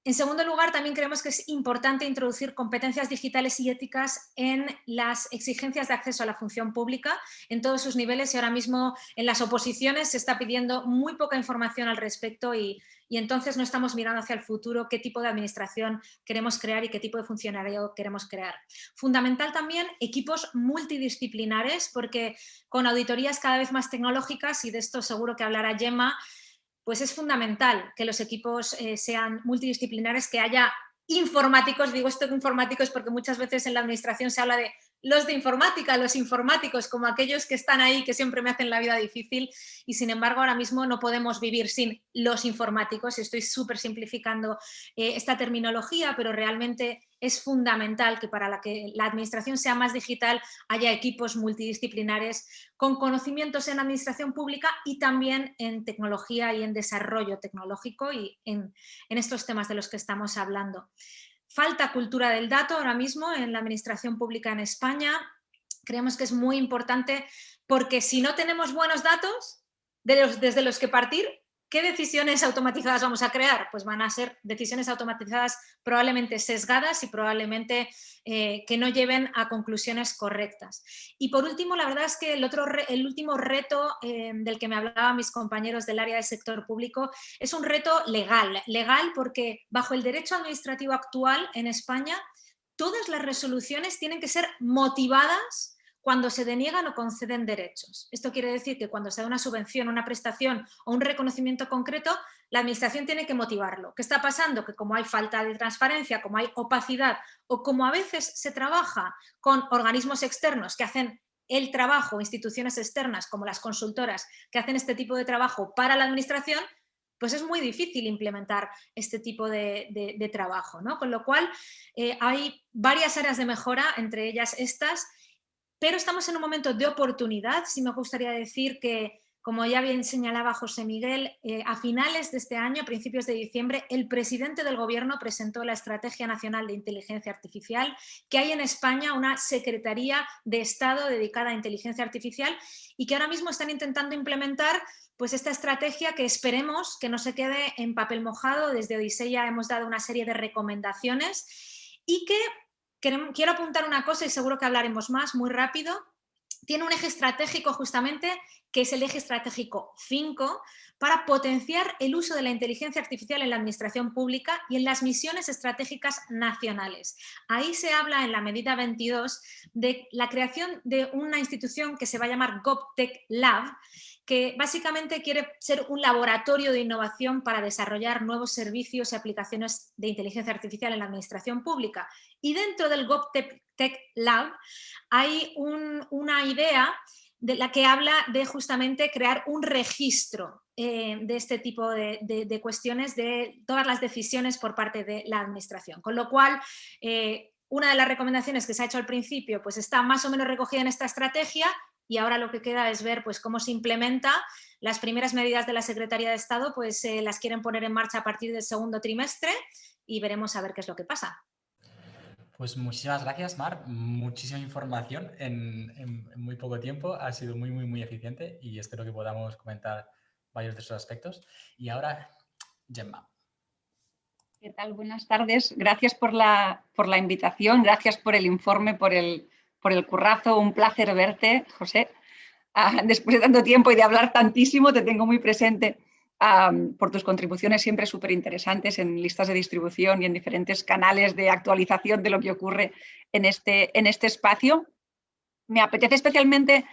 En segundo lugar, también creemos que es importante introducir competencias digitales y éticas en las exigencias de acceso a la función pública en todos sus niveles y ahora mismo en las oposiciones se está pidiendo muy poca información al respecto y entonces no estamos mirando hacia el futuro qué tipo de administración queremos crear y qué tipo de funcionario queremos crear. Fundamental también equipos multidisciplinares porque con auditorías cada vez más tecnológicas, y de esto seguro que hablará Gemma, pues es fundamental que los equipos sean multidisciplinares, que haya informáticos, digo esto de informáticos porque muchas veces en la administración se habla de los de informática, los informáticos, como aquellos que están ahí, que siempre me hacen la vida difícil, y sin embargo ahora mismo no podemos vivir sin los informáticos. Estoy súper simplificando esta terminología, pero realmente es fundamental que para que la administración sea más digital haya equipos multidisciplinares con conocimientos en administración pública y también en tecnología y en desarrollo tecnológico y en estos temas de los que estamos hablando. Falta cultura del dato ahora mismo en la administración pública en España. Creemos que es muy importante porque si no tenemos buenos datos desde los que partir, ¿qué decisiones automatizadas vamos a crear? Pues van a ser decisiones automatizadas probablemente sesgadas y probablemente que no lleven a conclusiones correctas. Y por último, la verdad es que el último reto del que me hablaban mis compañeros del área del sector público es un reto legal. Legal porque bajo el derecho administrativo actual en España, todas las resoluciones tienen que ser motivadas cuando se deniegan o conceden derechos. Esto quiere decir que cuando se da una subvención, una prestación o un reconocimiento concreto, la administración tiene que motivarlo. ¿Qué está pasando? Que como hay falta de transparencia, como hay opacidad o como a veces se trabaja con organismos externos que hacen el trabajo, instituciones externas como las consultoras que hacen este tipo de trabajo para la administración, pues es muy difícil implementar este tipo de trabajo, ¿no? Con lo cual hay varias áreas de mejora, entre ellas estas, pero estamos en un momento de oportunidad. Sí me gustaría decir que, como ya bien señalaba José Miguel, a finales de este año, a principios de diciembre, el presidente del Gobierno presentó la Estrategia Nacional de Inteligencia Artificial, que hay en España una Secretaría de Estado dedicada a inteligencia artificial y que ahora mismo están intentando implementar pues esta estrategia que esperemos que no se quede en papel mojado. Desde Odiseya hemos dado una serie de recomendaciones y que quiero apuntar una cosa y seguro que hablaremos más muy rápido. Tiene un eje estratégico justamente, que es el eje estratégico 5, para potenciar el uso de la inteligencia artificial en la administración pública y en las misiones estratégicas nacionales. Ahí se habla en la medida 22 de la creación de una institución que se va a llamar GovTech Lab, que básicamente quiere ser un laboratorio de innovación para desarrollar nuevos servicios y aplicaciones de inteligencia artificial en la administración pública. Y dentro del GovTech Lab hay una idea de la que habla de justamente crear un registro de este tipo de cuestiones, de todas las decisiones por parte de la administración. Con lo cual, una de las recomendaciones que se ha hecho al principio pues está más o menos recogida en esta estrategia y ahora lo que queda es ver pues, cómo se implementa. Las primeras medidas de la Secretaría de Estado pues, las quieren poner en marcha a partir del segundo trimestre y veremos a ver qué es lo que pasa.
Pues muchísimas gracias, Mar. Muchísima información en muy poco tiempo. Ha sido muy eficiente y espero que podamos comentar varios de esos aspectos. Y ahora, Gemma.
¿Qué tal? Buenas tardes. Gracias por la invitación, gracias por el informe, por el currazo. Un placer verte, José. después de tanto tiempo y de hablar tantísimo, te tengo muy presente por tus contribuciones siempre súper interesantes en listas de distribución y en diferentes canales de actualización de lo que ocurre en este espacio. Me apetece especialmente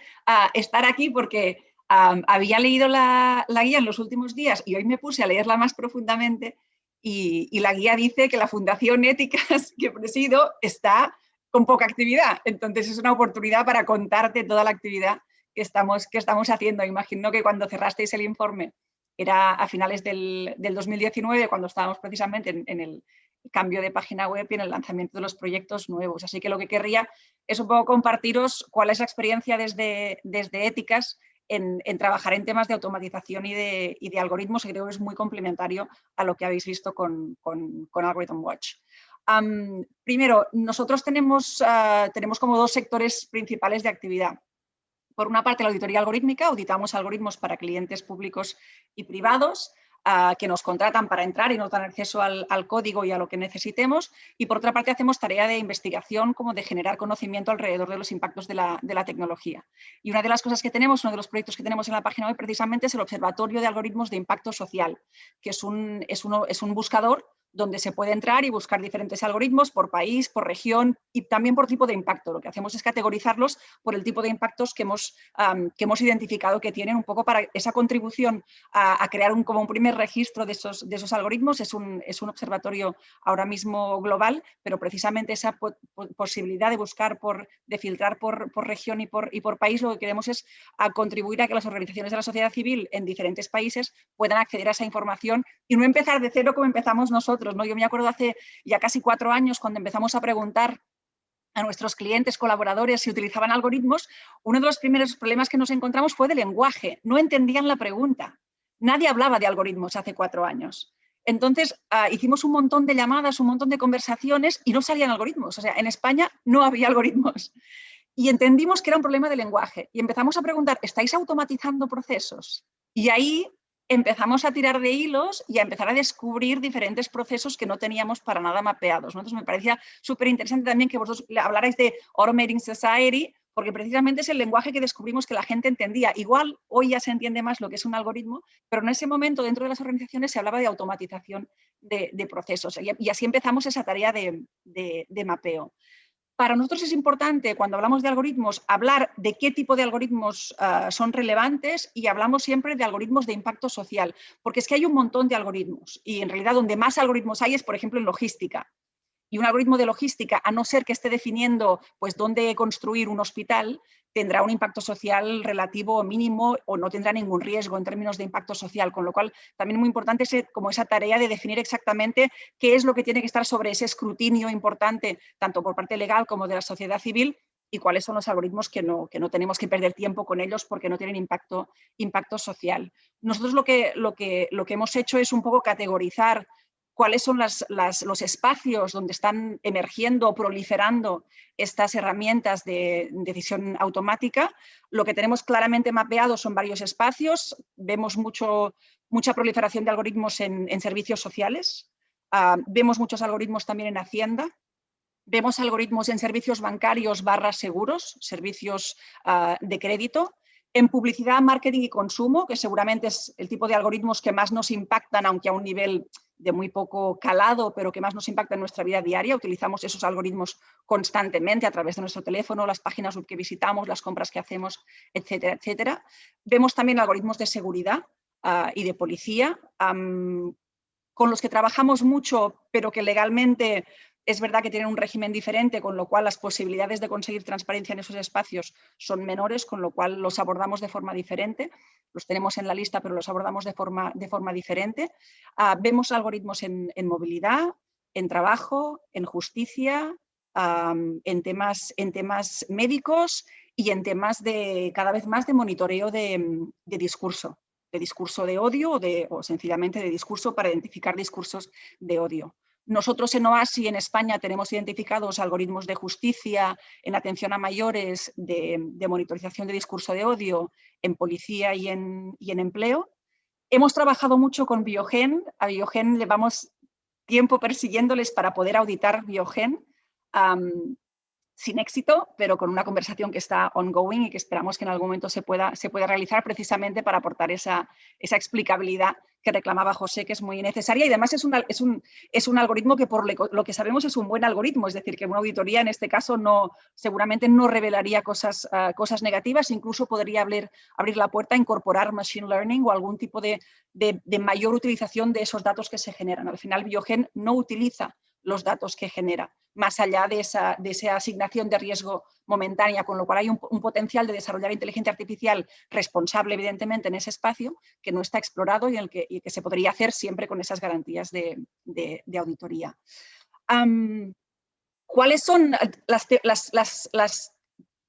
estar aquí porque había leído la guía en los últimos días y hoy me puse a leerla más profundamente y la guía dice que la Fundación Éticas que presido está con poca actividad. Entonces es una oportunidad para contarte toda la actividad que estamos haciendo. Imagino que cuando cerrasteis el informe era a finales del 2019, cuando estábamos precisamente en el cambio de página web y en el lanzamiento de los proyectos nuevos. Así que lo que querría es un poco compartiros cuál es la experiencia desde Éticas en trabajar en temas de automatización y de algoritmos, que creo que es muy complementario a lo que habéis visto con Algorithm Watch. Primero, nosotros tenemos como dos sectores principales de actividad. Por una parte, la auditoría algorítmica, auditamos algoritmos para clientes públicos y privados que nos contratan para entrar y nos dan acceso al código y a lo que necesitemos. Y por otra parte, hacemos tarea de investigación, como de generar conocimiento alrededor de los impactos de la tecnología. Y una de las cosas que tenemos, uno de los proyectos que tenemos en la página web precisamente es el Observatorio de Algoritmos de Impacto Social, que es un buscador donde se puede entrar y buscar diferentes algoritmos por país, por región y también por tipo de impacto. Lo que hacemos es categorizarlos por el tipo de impactos que hemos identificado que tienen, un poco para esa contribución a crear como un primer registro de esos algoritmos. Es un observatorio ahora mismo global, pero precisamente esa posibilidad de buscar, de filtrar por región y por país, lo que queremos es contribuir a que las organizaciones de la sociedad civil en diferentes países puedan acceder a esa información y no empezar de cero como empezamos nosotros, ¿no? Yo me acuerdo hace ya casi 4 años, cuando empezamos a preguntar a nuestros clientes, colaboradores, si utilizaban algoritmos, uno de los primeros problemas que nos encontramos fue de lenguaje. No entendían la pregunta. Nadie hablaba de algoritmos hace 4 años. Entonces, hicimos un montón de llamadas, un montón de conversaciones y no salían algoritmos. O sea, en España no había algoritmos. Y entendimos que era un problema de lenguaje. Y empezamos a preguntar, ¿estáis automatizando procesos? Y ahí empezamos a tirar de hilos y a empezar a descubrir diferentes procesos que no teníamos para nada mapeados, ¿no? Entonces me parecía súper interesante también que vosotros hablarais de Automating Society, porque precisamente es el lenguaje que descubrimos que la gente entendía. Igual hoy ya se entiende más lo que es un algoritmo, pero en ese momento dentro de las organizaciones se hablaba de automatización de procesos y así empezamos esa tarea de mapeo. Para nosotros es importante, cuando hablamos de algoritmos, hablar de qué tipo de algoritmos son relevantes y hablamos siempre de algoritmos de impacto social, porque es que hay un montón de algoritmos y en realidad donde más algoritmos hay es, por ejemplo, en logística. Y un algoritmo de logística, a no ser que esté definiendo pues, dónde construir un hospital, tendrá un impacto social relativo o mínimo o no tendrá ningún riesgo en términos de impacto social, con lo cual también es muy importante como esa tarea de definir exactamente qué es lo que tiene que estar sobre ese escrutinio importante, tanto por parte legal como de la sociedad civil, y cuáles son los algoritmos que no tenemos que perder tiempo con ellos porque no tienen impacto social. Nosotros lo que hemos hecho es un poco categorizar cuáles son los espacios donde están emergiendo o proliferando estas herramientas de decisión automática. Lo que tenemos claramente mapeado son varios espacios. Vemos mucha proliferación de algoritmos en servicios sociales. Vemos muchos algoritmos también en Hacienda. Vemos algoritmos en servicios bancarios / seguros, servicios de crédito. En publicidad, marketing y consumo, que seguramente es el tipo de algoritmos que más nos impactan, aunque a un nivel de muy poco calado, pero que más nos impacta en nuestra vida diaria. Utilizamos esos algoritmos constantemente a través de nuestro teléfono, las páginas web que visitamos, las compras que hacemos, etcétera, etcétera. Vemos también algoritmos de seguridad y de policía, con los que trabajamos mucho, pero que legalmente es verdad que tienen un régimen diferente, con lo cual las posibilidades de conseguir transparencia en esos espacios son menores, con lo cual los abordamos de forma diferente. Los tenemos en la lista, pero los abordamos de forma diferente. Vemos algoritmos en movilidad, en trabajo, en justicia, en temas médicos y en temas cada vez más de monitoreo de discurso de odio o sencillamente de discurso para identificar discursos de odio. Nosotros en OASI, en España, tenemos identificados algoritmos de justicia en atención a mayores, de monitorización de discurso de odio, en policía y en empleo. Hemos trabajado mucho con Biogen. A Biogen llevamos tiempo persiguiéndoles para poder auditar Biogen. sin éxito, pero con una conversación que está ongoing y que esperamos que en algún momento se pueda realizar precisamente para aportar esa explicabilidad que reclamaba José, que es muy necesaria. Y además es un algoritmo que por lo que sabemos es un buen algoritmo, es decir, que una auditoría en este caso seguramente no revelaría cosas negativas, incluso podría abrir la puerta a incorporar machine learning o algún tipo de mayor utilización de esos datos que se generan. Al final, Biogen no utiliza los datos que genera, más allá de esa asignación de riesgo momentánea, con lo cual hay un potencial de desarrollar inteligencia artificial responsable, evidentemente, en ese espacio que no está explorado y que se podría hacer siempre con esas garantías de auditoría. ¿Cuáles son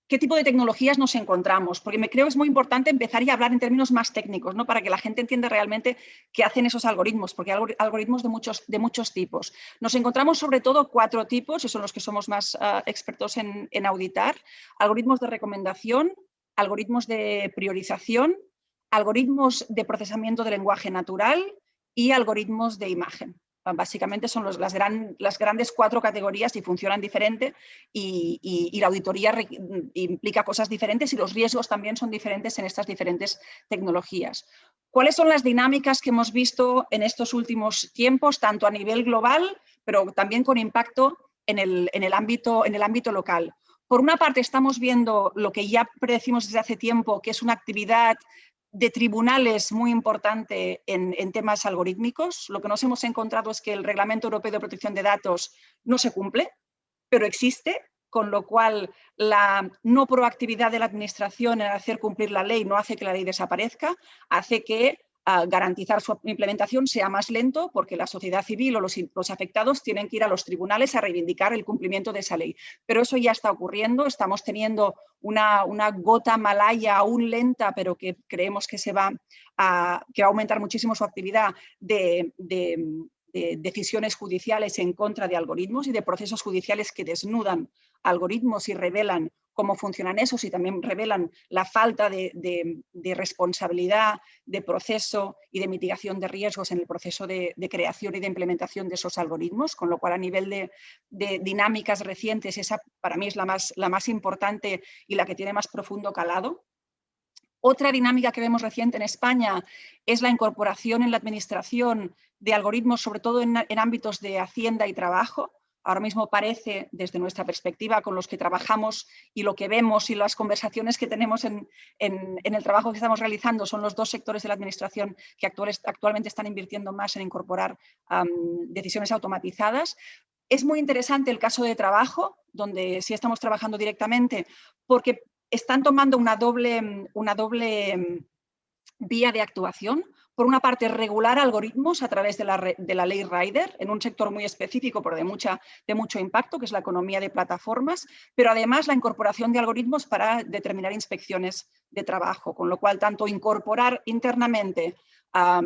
qué tipo de tecnologías nos encontramos? Porque creo que es muy importante empezar y hablar en términos más técnicos, ¿no? Para que la gente entienda realmente qué hacen esos algoritmos, porque hay algoritmos de muchos tipos. Nos encontramos sobre todo 4 tipos, y son los que somos más expertos en auditar: algoritmos de recomendación, algoritmos de priorización, algoritmos de procesamiento de lenguaje natural y algoritmos de imagen. Básicamente son las grandes 4 categorías y funcionan diferente y la auditoría implica cosas diferentes y los riesgos también son diferentes en estas diferentes tecnologías. ¿Cuáles son las dinámicas que hemos visto en estos últimos tiempos, tanto a nivel global, pero también con impacto en el ámbito local? Por una parte, estamos viendo lo que ya predecimos desde hace tiempo, que es una actividad de tribunales muy importante en temas algorítmicos. Lo que nos hemos encontrado es que el Reglamento Europeo de Protección de Datos no se cumple, pero existe, con lo cual la no proactividad de la Administración en hacer cumplir la ley no hace que la ley desaparezca, hace que garantizar su implementación sea más lento, porque la sociedad civil o los afectados tienen que ir a los tribunales a reivindicar el cumplimiento de esa ley. Pero eso ya está ocurriendo, estamos teniendo una gota malaya aún lenta, pero que creemos que va a aumentar muchísimo su actividad de decisiones judiciales en contra de algoritmos y de procesos judiciales que desnudan algoritmos y revelan cómo funcionan esos y también revelan la falta de responsabilidad, de proceso y de mitigación de riesgos en el proceso de creación y de implementación de esos algoritmos, con lo cual a nivel de dinámicas recientes esa para mí es la más importante y la que tiene más profundo calado. Otra dinámica que vemos reciente en España es la incorporación en la administración de algoritmos, sobre todo en ámbitos de Hacienda y trabajo. Ahora mismo parece, desde nuestra perspectiva, con los que trabajamos y lo que vemos y las conversaciones que tenemos en el trabajo que estamos realizando, son los 2 sectores de la administración que actualmente están invirtiendo más en incorporar decisiones automatizadas. Es muy interesante el caso de trabajo, donde sí estamos trabajando directamente, porque están tomando una doble vía de actuación. Por una parte, regular algoritmos a través de la ley Rider, en un sector muy específico, pero de mucho impacto, que es la economía de plataformas, pero además la incorporación de algoritmos para determinar inspecciones de trabajo, con lo cual tanto incorporar internamente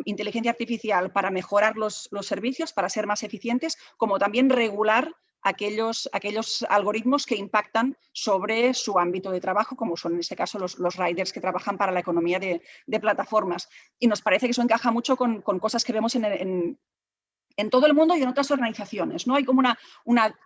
inteligencia artificial para mejorar los servicios, para ser más eficientes, como también regular aquellos algoritmos que impactan sobre su ámbito de trabajo, como son en este caso los riders que trabajan para la economía de plataformas. Y nos parece que eso encaja mucho con cosas que vemos en todo el mundo y en otras organizaciones, ¿no? Hay como una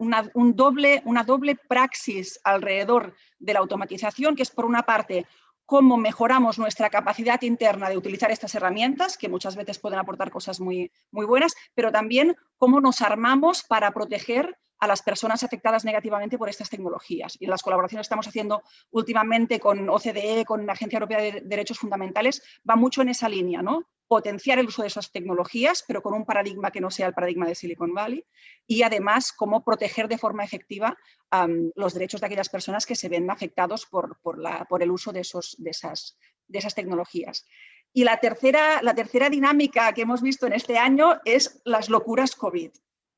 doble praxis alrededor de la automatización, que es por una parte cómo mejoramos nuestra capacidad interna de utilizar estas herramientas, que muchas veces pueden aportar cosas muy buenas, pero también cómo nos armamos para proteger a las personas afectadas negativamente por estas tecnologías. Y en las colaboraciones que estamos haciendo últimamente con OCDE, con la Agencia Europea de Derechos Fundamentales, va mucho en esa línea, ¿no? Potenciar el uso de esas tecnologías, pero con un paradigma que no sea el paradigma de Silicon Valley, y además cómo proteger de forma efectiva los derechos de aquellas personas que se ven afectados por el uso de esas tecnologías. Y la tercera dinámica que hemos visto en este año es las locuras COVID,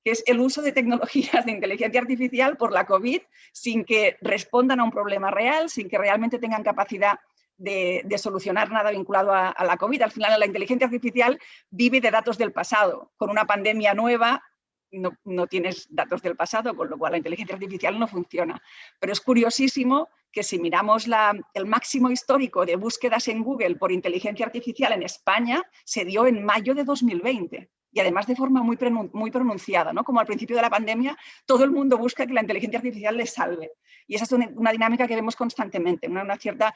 que es el uso de tecnologías de inteligencia artificial por la COVID sin que respondan a un problema real, sin que realmente tengan capacidad de solucionar nada vinculado a la COVID. Al final, la inteligencia artificial vive de datos del pasado. Con una pandemia nueva no tienes datos del pasado, con lo cual la inteligencia artificial no funciona. Pero es curiosísimo que si miramos el máximo histórico de búsquedas en Google por inteligencia artificial en España, se dio en mayo de 2020. y además de forma muy pronunciada, ¿no? Como al principio de la pandemia, todo el mundo busca que la inteligencia artificial les salve. Y esa es una dinámica que vemos constantemente, una cierta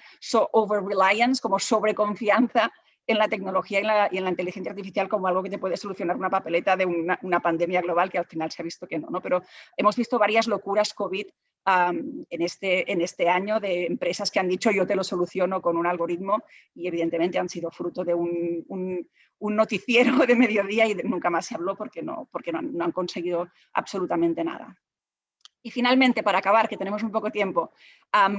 over-reliance, como sobreconfianza en la tecnología y en la inteligencia artificial como algo que te puede solucionar una papeleta de una pandemia global, que al final se ha visto que no, ¿no? Pero hemos visto varias locuras COVID en este año de empresas que han dicho yo te lo soluciono con un algoritmo y evidentemente han sido fruto de un noticiero de mediodía y nunca más se habló porque no han conseguido absolutamente nada. Y finalmente, para acabar, que tenemos muy poco tiempo,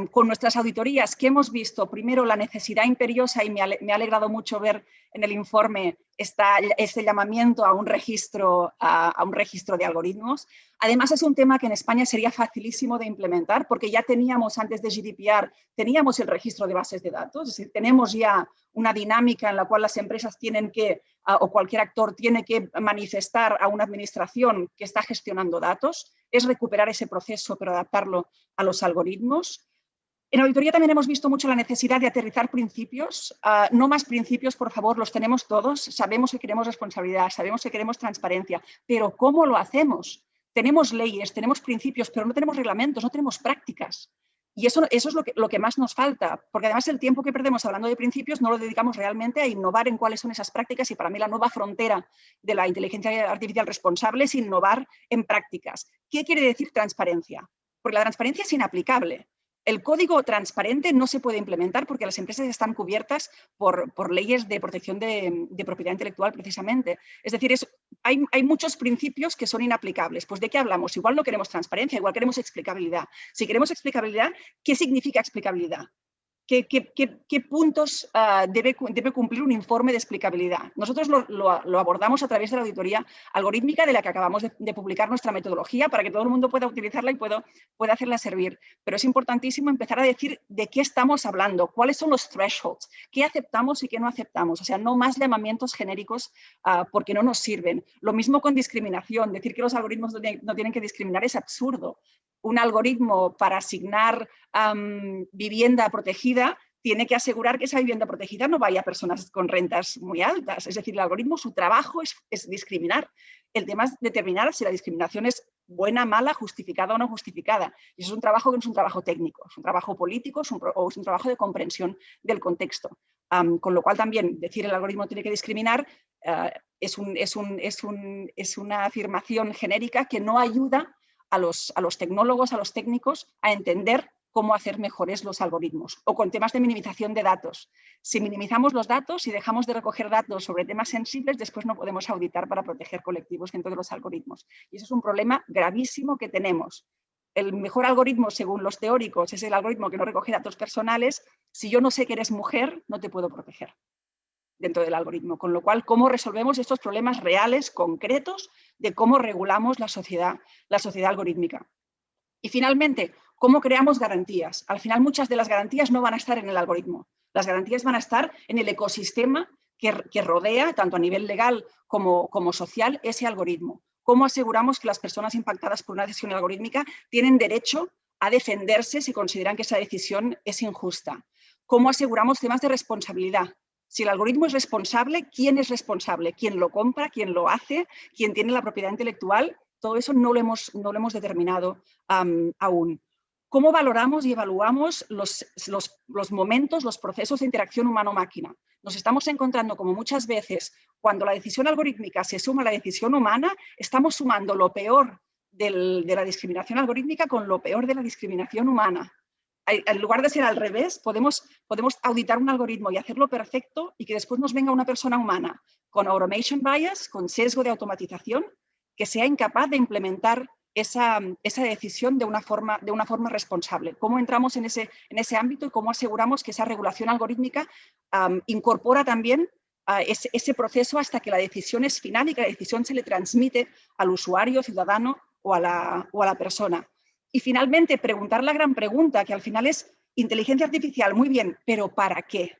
con nuestras auditorías, ¿qué hemos visto? Primero, la necesidad imperiosa, y me ha alegrado mucho ver en el informe este llamamiento a un registro de algoritmos. Además, es un tema que en España sería facilísimo de implementar, porque ya teníamos, antes de GDPR, teníamos el registro de bases de datos, es decir, tenemos ya una dinámica en la cual las empresas tienen que, o cualquier actor tiene que manifestar a una administración que está gestionando datos, es recuperar ese proceso, pero adaptarlo a los algoritmos. En auditoría también hemos visto mucho la necesidad de aterrizar principios. No más principios, por favor, los tenemos todos. Sabemos que queremos responsabilidad, sabemos que queremos transparencia, pero ¿cómo lo hacemos? Tenemos leyes, tenemos principios, pero no tenemos reglamentos, no tenemos prácticas. Y eso es lo que más nos falta, porque además el tiempo que perdemos hablando de principios no lo dedicamos realmente a innovar en cuáles son esas prácticas, y para mí la nueva frontera de la inteligencia artificial responsable es innovar en prácticas. ¿Qué quiere decir transparencia? Porque la transparencia es inaplicable. El código transparente no se puede implementar porque las empresas están cubiertas por leyes de protección de propiedad intelectual precisamente. Es decir, hay muchos principios que son inaplicables. Pues ¿de qué hablamos? Igual no queremos transparencia, igual queremos explicabilidad. Si queremos explicabilidad, ¿qué significa explicabilidad? ¿Qué puntos debe cumplir un informe de explicabilidad? Nosotros lo abordamos a través de la auditoría algorítmica de la que acabamos de publicar nuestra metodología para que todo el mundo pueda utilizarla y pueda hacerla servir. Pero es importantísimo empezar a decir de qué estamos hablando, cuáles son los thresholds, qué aceptamos y qué no aceptamos. O sea, no más llamamientos genéricos porque no nos sirven. Lo mismo con discriminación. Decir que los algoritmos no tienen que discriminar es absurdo. Un algoritmo para asignar vivienda protegida tiene que asegurar que esa vivienda protegida no vaya a personas con rentas muy altas. Es decir, el algoritmo, su trabajo es discriminar. El tema es determinar si la discriminación es buena, mala, justificada o no justificada. Y eso es un trabajo que no es un trabajo técnico, es un trabajo político o es un trabajo de comprensión del contexto. Con lo cual también decir el algoritmo tiene que discriminar es una afirmación genérica que no ayuda a los tecnólogos, a los técnicos, a entender cómo hacer mejores los algoritmos. O con temas de minimización de datos. Si minimizamos los datos y dejamos de recoger datos sobre temas sensibles, después no podemos auditar para proteger colectivos dentro de los algoritmos. Y eso es un problema gravísimo que tenemos. El mejor algoritmo, según los teóricos, es el algoritmo que no recoge datos personales. Si yo no sé que eres mujer, no te puedo proteger dentro del algoritmo. Con lo cual, ¿cómo resolvemos estos problemas reales, concretos, de cómo regulamos la sociedad algorítmica? Y finalmente, ¿cómo creamos garantías? Al final, muchas de las garantías no van a estar en el algoritmo. Las garantías van a estar en el ecosistema que rodea, tanto a nivel legal como social, ese algoritmo. ¿Cómo aseguramos que las personas impactadas por una decisión algorítmica tienen derecho a defenderse si consideran que esa decisión es injusta? ¿Cómo aseguramos temas de responsabilidad? Si el algoritmo es responsable, ¿quién es responsable? ¿Quién lo compra? ¿Quién lo hace? ¿Quién tiene la propiedad intelectual? Todo eso no lo hemos determinado aún. ¿Cómo valoramos y evaluamos los momentos, los procesos de interacción humano-máquina? Nos estamos encontrando, como muchas veces, cuando la decisión algorítmica se suma a la decisión humana, estamos sumando lo peor de la discriminación algorítmica con lo peor de la discriminación humana. En lugar de ser al revés, podemos auditar un algoritmo y hacerlo perfecto y que después nos venga una persona humana con automation bias, con sesgo de automatización, que sea incapaz de implementar esa decisión de una forma responsable. ¿Cómo entramos en ese ámbito y cómo aseguramos que esa regulación algorítmica incorpora también ese proceso hasta que la decisión es final y que la decisión se le transmite al usuario, ciudadano o a la persona? Y finalmente, preguntar la gran pregunta, que al final es inteligencia artificial, muy bien, pero ¿para qué?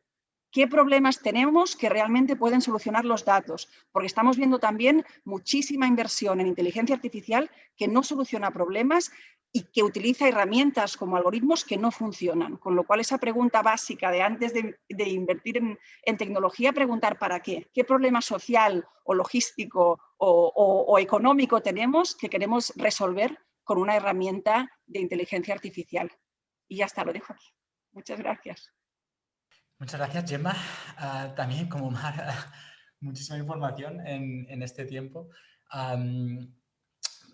qué problemas tenemos que realmente pueden solucionar los datos, porque estamos viendo también muchísima inversión en inteligencia artificial que no soluciona problemas y que utiliza herramientas como algoritmos que no funcionan. Con lo cual, esa pregunta básica de antes de invertir en tecnología, preguntar ¿para qué? ¿Qué problema social o logístico o económico tenemos que queremos resolver con una herramienta de inteligencia artificial? Y ya está, lo dejo aquí. Muchas gracias.
Muchas gracias, Gemma. También como Mar, muchísima información en este tiempo.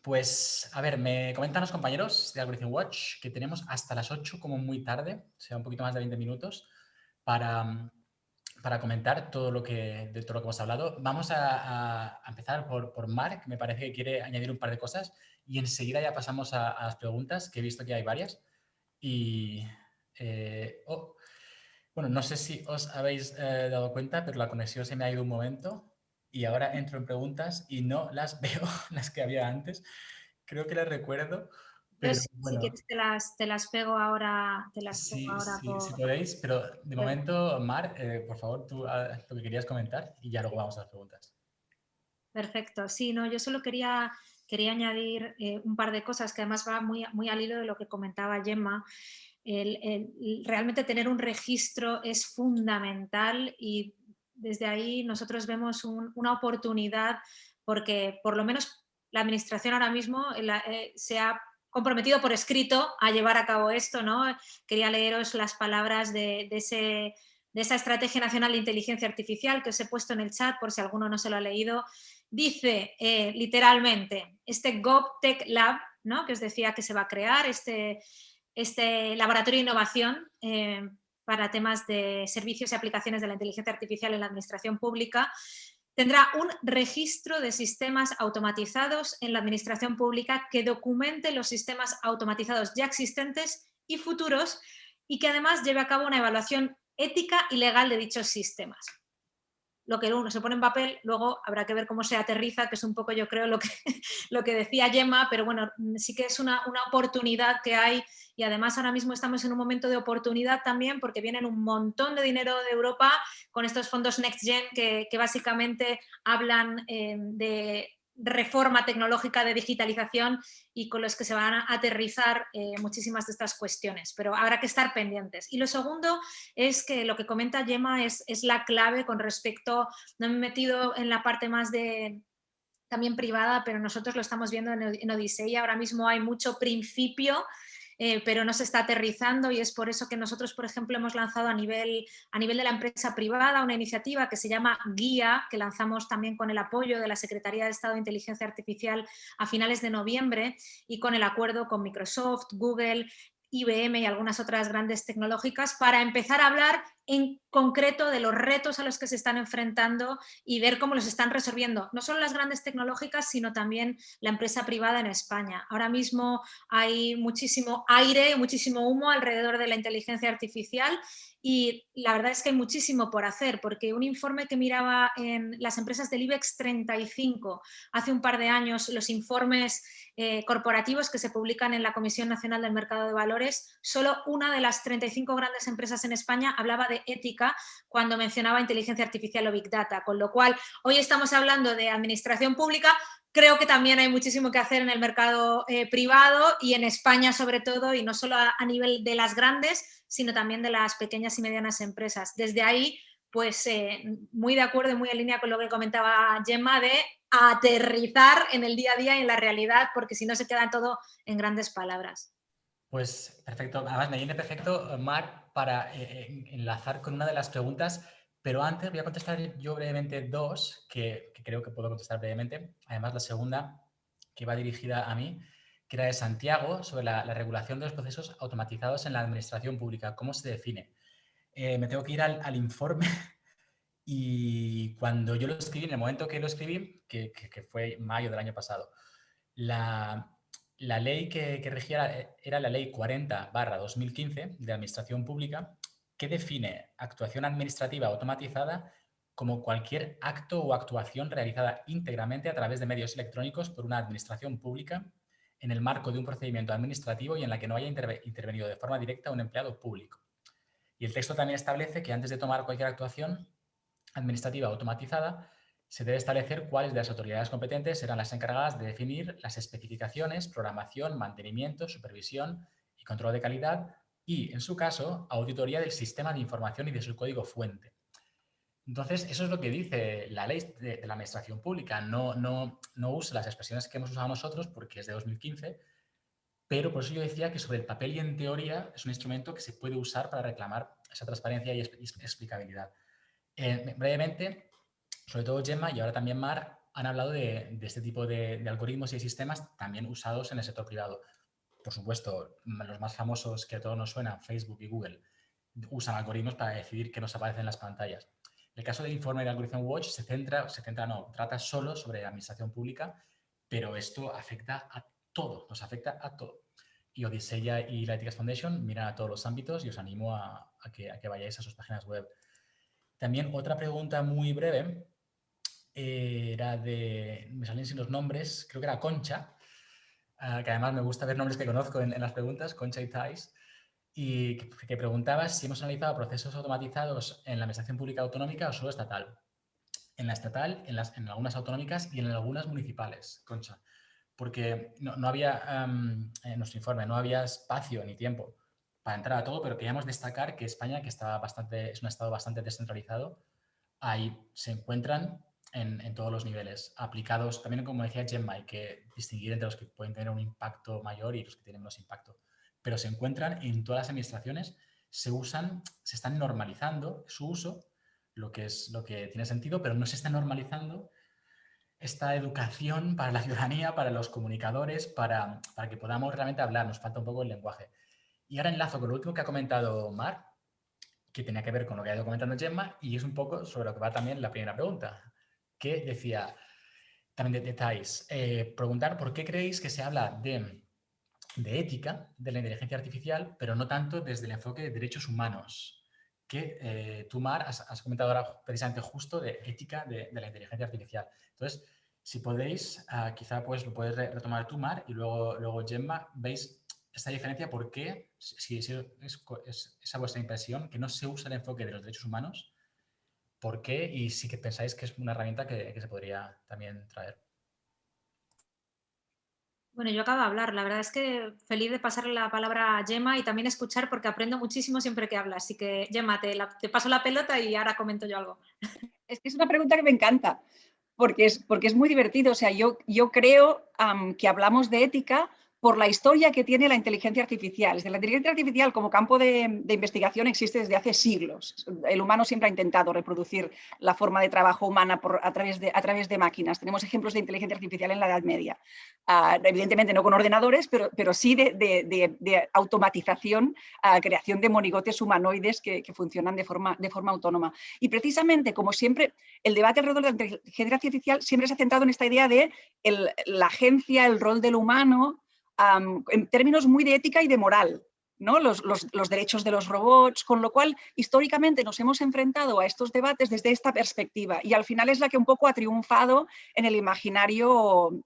Pues, a ver, me comentan los compañeros de Algorithm Watch que tenemos hasta las 8 como muy tarde, o sea, un poquito más de 20 minutos, para comentar todo lo que hemos hablado. Vamos a empezar por Marc, me parece que quiere añadir un par de cosas y enseguida ya pasamos a las preguntas, que he visto que hay varias. Y, bueno, no sé si os habéis dado cuenta, pero la conexión se me ha ido un momento y ahora entro en preguntas y no las veo, las que había antes. Creo que las recuerdo, pero
Entonces,
bueno.
si quieres te las pego ahora.
Sí,
Por...
si podéis, pero de momento, Mar, por favor, tú lo que querías comentar y ya luego vamos a las preguntas.
Perfecto. Sí, no, yo solo quería añadir un par de cosas que además va muy al hilo de lo que comentaba Gemma. Realmente tener un registro es fundamental y desde ahí nosotros vemos una oportunidad porque por lo menos la administración ahora mismo se ha comprometido por escrito a llevar a cabo esto, ¿no? Quería leeros las palabras de esa Estrategia Nacional de Inteligencia Artificial que os he puesto en el chat por si alguno no se lo ha leído. Dice literalmente, este GovTech Lab, ¿no? Que os decía que se va a crear, este laboratorio de innovación para temas de servicios y aplicaciones de la inteligencia artificial en la administración pública, tendrá un registro de sistemas automatizados en la administración pública que documente los sistemas automatizados ya existentes y futuros y que además lleve a cabo una evaluación ética y legal de dichos sistemas. Lo que uno se pone en papel, luego habrá que ver cómo se aterriza, que es un poco, yo creo, lo que decía Gemma, pero bueno, sí que es una oportunidad que hay y además ahora mismo estamos en un momento de oportunidad también porque vienen un montón de dinero de Europa con estos fondos Next Gen que básicamente hablan de reforma tecnológica, de digitalización y con los que se van a aterrizar muchísimas de estas cuestiones, pero habrá que estar pendientes. Y lo segundo es que lo que comenta Gemma es la clave con respecto, no me he metido en la parte más de también privada, pero nosotros lo estamos viendo en Odisea, ahora mismo hay mucho principio, pero no se está aterrizando y es por eso que nosotros, por ejemplo, hemos lanzado a nivel de la empresa privada una iniciativa que se llama Guía, que lanzamos también con el apoyo de la Secretaría de Estado de Inteligencia Artificial a finales de noviembre y con el acuerdo con Microsoft, Google, IBM y algunas otras grandes tecnológicas para empezar a hablar en concreto de los retos a los que se están enfrentando y ver cómo los están resolviendo, no solo las grandes tecnológicas, sino también la empresa privada en España. Ahora mismo hay muchísimo aire, muchísimo humo alrededor de la inteligencia artificial y la verdad es que hay muchísimo por hacer, porque un informe que miraba en las empresas del IBEX 35 hace un par de años, los informes corporativos que se publican en la Comisión Nacional del Mercado de Valores, solo una de las 35 grandes empresas en España hablaba de ética cuando mencionaba inteligencia artificial o Big Data, con lo cual hoy estamos hablando de administración pública. Creo que también hay muchísimo que hacer en el mercado privado y en España sobre todo, y no solo a nivel de las grandes, sino también de las pequeñas y medianas empresas. Desde ahí, pues muy de acuerdo y muy en línea con lo que comentaba Gemma de aterrizar en el día a día y en la realidad, porque si no se queda todo en grandes palabras.
Pues perfecto. Además, me viene perfecto, Mar, para enlazar con una de las preguntas, pero antes voy a contestar yo brevemente dos que creo que puedo contestar brevemente. Además, la segunda, que va dirigida a mí, que era de Santiago, sobre la regulación de los procesos automatizados en la administración pública. ¿Cómo se define? Me tengo que ir al informe y cuando yo lo escribí, en el momento que lo escribí, que fue mayo del año pasado, la ley que regía era la ley 40/2015 de Administración Pública, que define actuación administrativa automatizada como cualquier acto o actuación realizada íntegramente a través de medios electrónicos por una administración pública en el marco de un procedimiento administrativo y en la que no haya intervenido de forma directa un empleado público. Y el texto también establece que antes de tomar cualquier actuación administrativa automatizada, se debe establecer cuáles de las autoridades competentes serán las encargadas de definir las especificaciones, programación, mantenimiento, supervisión y control de calidad y, en su caso, auditoría del sistema de información y de su código fuente. Entonces, eso es lo que dice la ley de la administración pública. No usa las expresiones que hemos usado nosotros porque es de 2015, pero por eso yo decía que sobre el papel y en teoría es un instrumento que se puede usar para reclamar esa transparencia y explicabilidad. Brevemente, sobre todo Gemma y ahora también Mar han hablado de este tipo de algoritmos y de sistemas también usados en el sector privado. Por supuesto, los más famosos que a todos nos suenan, Facebook y Google, usan algoritmos para decidir qué nos aparece en las pantallas. El caso del informe de Algorithm Watch trata solo sobre la administración pública, pero esto afecta a todo, nos afecta a todo. Y Odisea y la Ethics Foundation miran a todos los ámbitos y os animo a que vayáis a sus páginas web. También otra pregunta muy breve era me salen sin los nombres, creo que era Concha, que además me gusta ver nombres que conozco en las preguntas, Concha y Thais, y que preguntaba si hemos analizado procesos automatizados en la administración pública autonómica o solo estatal. En la estatal, en algunas autonómicas y en algunas municipales, Concha, porque no había, en nuestro informe, no había espacio ni tiempo para entrar a todo, pero queríamos destacar que España, que es un estado bastante descentralizado, ahí se encuentran en todos los niveles, aplicados también, como decía Gemma, hay que distinguir entre los que pueden tener un impacto mayor y los que tienen menos impacto, pero se encuentran en todas las administraciones, se están normalizando su uso, lo que tiene sentido, pero no se está normalizando esta educación para la ciudadanía, para los comunicadores, para que podamos realmente hablar, nos falta un poco el lenguaje. Y ahora enlazo con lo último que ha comentado Mar, que tenía que ver con lo que ha ido comentando Gemma, y es un poco sobre lo que va también la primera pregunta, que decía, también de Thais, preguntar por qué creéis que se habla de ética de la inteligencia artificial, pero no tanto desde el enfoque de derechos humanos, que tú, Mar, has comentado ahora precisamente justo de ética de la inteligencia artificial. Entonces, si podéis, quizá pues lo puedes retomar tú, Mar, y luego Gemma, veis esta diferencia, ¿por qué, si es esa vuestra impresión, que no se usa el enfoque de los derechos humanos? ¿Por qué? Y sí que pensáis que es una herramienta que se podría también traer.
Bueno, yo acabo de hablar. La verdad es que feliz de pasarle la palabra a Gemma y también escuchar porque aprendo muchísimo siempre que hablas. Así que, Gemma, te paso la pelota y ahora comento yo algo.
Es que es una pregunta que me encanta porque es muy divertido. O sea, yo creo que hablamos de ética por la historia que tiene la inteligencia artificial. La inteligencia artificial como campo de investigación existe desde hace siglos. El humano siempre ha intentado reproducir la forma de trabajo humana a través de máquinas. Tenemos ejemplos de inteligencia artificial en la Edad Media. Evidentemente no con ordenadores, pero sí de automatización, creación de monigotes humanoides que funcionan de forma autónoma. Y precisamente, como siempre, el debate alrededor de la inteligencia artificial siempre se ha centrado en esta idea de la agencia, el rol del humano, en términos muy de ética y de moral, ¿no? Los derechos de los robots, con lo cual históricamente nos hemos enfrentado a estos debates desde esta perspectiva y al final es la que un poco ha triunfado en el imaginario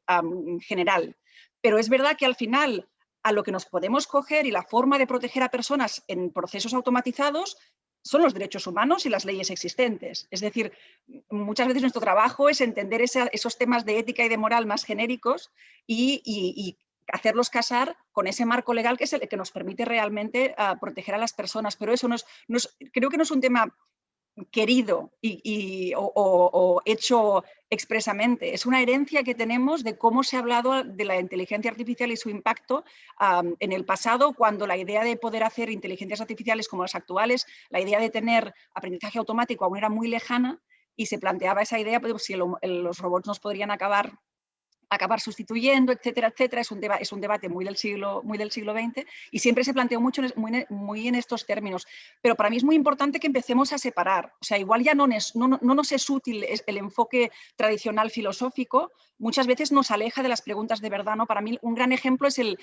general. Pero es verdad que al final a lo que nos podemos coger y la forma de proteger a personas en procesos automatizados son los derechos humanos y las leyes existentes. Es decir, muchas veces nuestro trabajo es entender esos temas de ética y de moral más genéricos y hacerlos casar con ese marco legal que es el que nos permite realmente proteger a las personas. Pero eso creo que no es un tema querido o hecho expresamente. Es una herencia que tenemos de cómo se ha hablado de la inteligencia artificial y su impacto en el pasado, cuando la idea de poder hacer inteligencias artificiales como las actuales, la idea de tener aprendizaje automático aún era muy lejana y se planteaba esa idea, pues, si los robots nos podrían acabar sustituyendo, etcétera, etcétera. Es un debate muy del siglo XX y siempre se planteó muy en estos términos. Pero para mí es muy importante que empecemos a separar. O sea, igual ya no nos es útil el enfoque tradicional filosófico, muchas veces nos aleja de las preguntas de verdad, ¿no? Para mí un gran ejemplo es el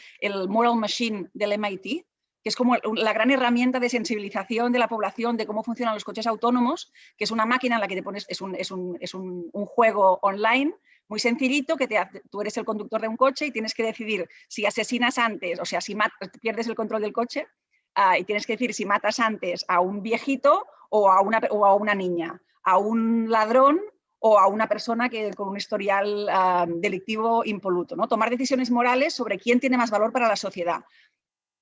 Moral Machine del MIT, que es como la gran herramienta de sensibilización de la población de cómo funcionan los coches autónomos, que es una máquina en la que te pones, es un juego online muy sencillito, que tú eres el conductor de un coche y tienes que decidir si asesinas antes, o sea, si pierdes el control del coche, y tienes que decir si matas antes a un viejito o a una niña, a un ladrón o a una persona con un historial delictivo impoluto, ¿no? Tomar decisiones morales sobre quién tiene más valor para la sociedad.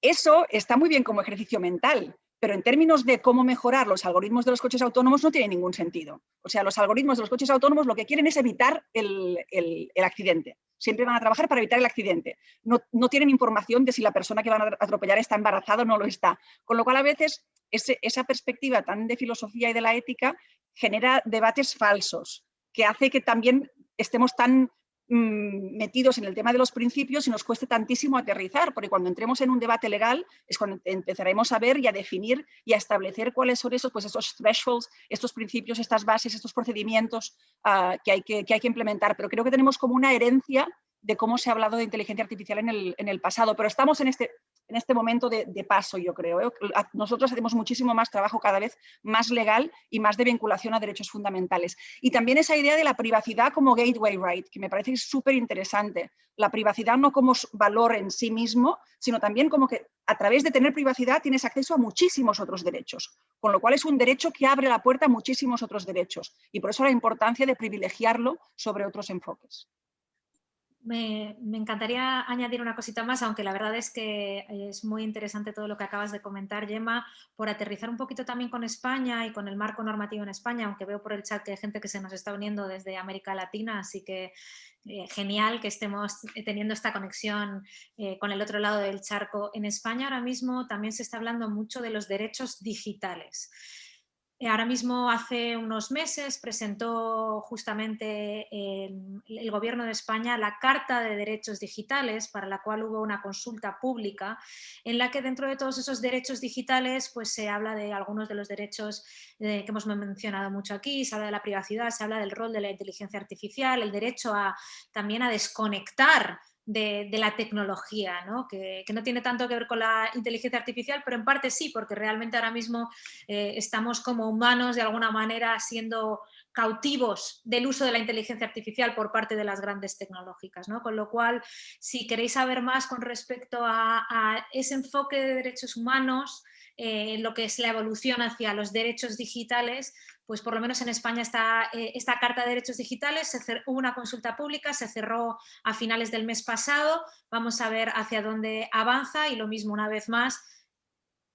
Eso está muy bien como ejercicio mental, pero en términos de cómo mejorar los algoritmos de los coches autónomos no tiene ningún sentido. O sea, los algoritmos de los coches autónomos lo que quieren es evitar el accidente. Siempre van a trabajar para evitar el accidente. No tienen información de si la persona que van a atropellar está embarazada o no lo está. Con lo cual, a veces, esa perspectiva tan de filosofía y de la ética genera debates falsos, que hace que también estemos tan metidos en el tema de los principios y nos cueste tantísimo aterrizar, porque cuando entremos en un debate legal es cuando empezaremos a ver y a definir y a establecer cuáles son esos thresholds, estos principios, estas bases, estos procedimientos que hay que implementar. Pero creo que tenemos como una herencia de cómo se ha hablado de inteligencia artificial en el pasado, pero estamos en este momento de paso, yo creo. Nosotros hacemos muchísimo más trabajo cada vez más legal y más de vinculación a derechos fundamentales. Y también esa idea de la privacidad como gateway right, que me parece súper interesante. La privacidad no como valor en sí mismo, sino también como que a través de tener privacidad tienes acceso a muchísimos otros derechos, con lo cual es un derecho que abre la puerta a muchísimos otros derechos. Y por eso la importancia de privilegiarlo sobre otros enfoques.
Me encantaría añadir una cosita más, aunque la verdad es que es muy interesante todo lo que acabas de comentar, Gemma, por aterrizar un poquito también con España y con el marco normativo en España, aunque veo por el chat que hay gente que se nos está uniendo desde América Latina, así que genial que estemos teniendo esta conexión con el otro lado del charco. En España ahora mismo también se está hablando mucho de los derechos digitales. Ahora mismo, hace unos meses, presentó justamente el Gobierno de España la Carta de Derechos Digitales, para la cual hubo una consulta pública, en la que dentro de todos esos derechos digitales pues, se habla de algunos de los derechos que hemos mencionado mucho aquí, se habla de la privacidad, se habla del rol de la inteligencia artificial, el derecho también a desconectar de la tecnología, ¿no? Que no tiene tanto que ver con la inteligencia artificial, pero en parte sí, porque realmente ahora mismo estamos como humanos de alguna manera siendo cautivos del uso de la inteligencia artificial por parte de las grandes tecnológicas, ¿no? Con lo cual, si queréis saber más con respecto a ese enfoque de derechos humanos, lo que es la evolución hacia los derechos digitales, pues por lo menos en España está esta Carta de Derechos Digitales, hubo una consulta pública, se cerró a finales del mes pasado, vamos a ver hacia dónde avanza y lo mismo una vez más,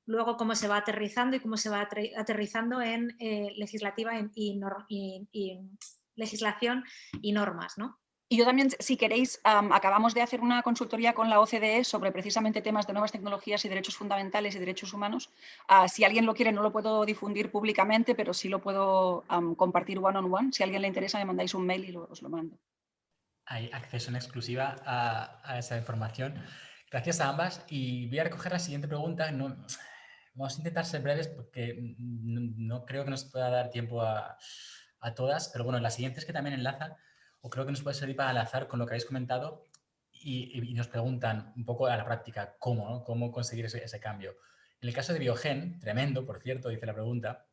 luego cómo se va aterrizando y cómo se va aterrizando en legislación y normas, ¿no?
Y yo también, si queréis, acabamos de hacer una consultoría con la OCDE sobre precisamente temas de nuevas tecnologías y derechos fundamentales y derechos humanos. Si alguien lo quiere, no lo puedo difundir públicamente, pero sí lo puedo compartir one-on-one. Si a alguien le interesa, me mandáis un mail y os lo mando.
Hay acceso en exclusiva a esa información. Gracias a ambas. Y voy a recoger la siguiente pregunta. Vamos a intentar ser breves porque no creo que nos pueda dar tiempo a todas, pero bueno, la siguiente es que también enlaza, o creo que nos puede servir para enlazar con lo que habéis comentado y nos preguntan un poco a la práctica cómo, ¿no? Cómo conseguir ese cambio. En el caso de Biogen, tremendo, por cierto, dice la pregunta,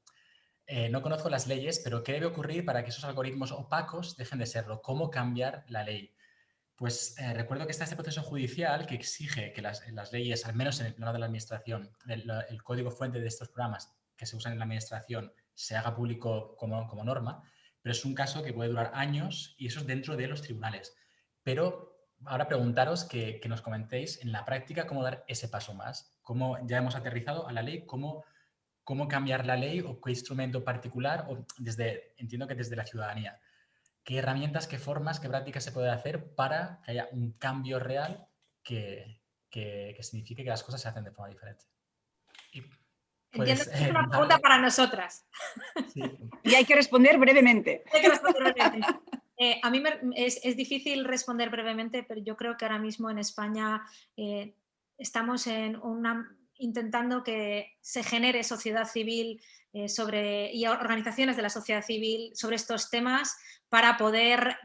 no conozco las leyes, pero ¿qué debe ocurrir para que esos algoritmos opacos dejen de serlo? ¿Cómo cambiar la ley? Pues recuerdo que está este proceso judicial que exige que las leyes, al menos en el plano de la administración, el código fuente de estos programas que se usan en la administración se haga público como norma, pero es un caso que puede durar años y eso es dentro de los tribunales. Pero ahora preguntaros que nos comentéis en la práctica cómo dar ese paso más, cómo ya hemos aterrizado a la ley, cómo cambiar la ley o qué instrumento particular, o entiendo que desde la ciudadanía. ¿Qué herramientas, qué formas, qué prácticas se puede hacer para que haya un cambio real que signifique que las cosas se hacen de forma diferente?
Entiendo que es una pregunta para nosotras.
Sí.
Y hay que responder brevemente.
Hay que responder brevemente. A mí es difícil responder brevemente, pero yo creo que ahora mismo en España estamos intentando que se genere sociedad civil y organizaciones de la sociedad civil sobre estos temas para poder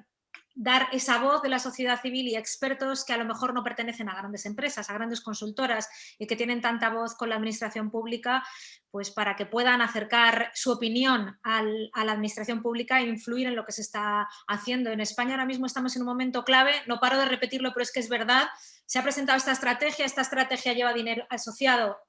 dar esa voz de la sociedad civil y expertos que a lo mejor no pertenecen a grandes empresas, a grandes consultoras y que tienen tanta voz con la administración pública, pues para que puedan acercar su opinión a la administración pública e influir en lo que se está haciendo. En España ahora mismo estamos en un momento clave, no paro de repetirlo, pero es que es verdad, se ha presentado esta estrategia lleva dinero asociado,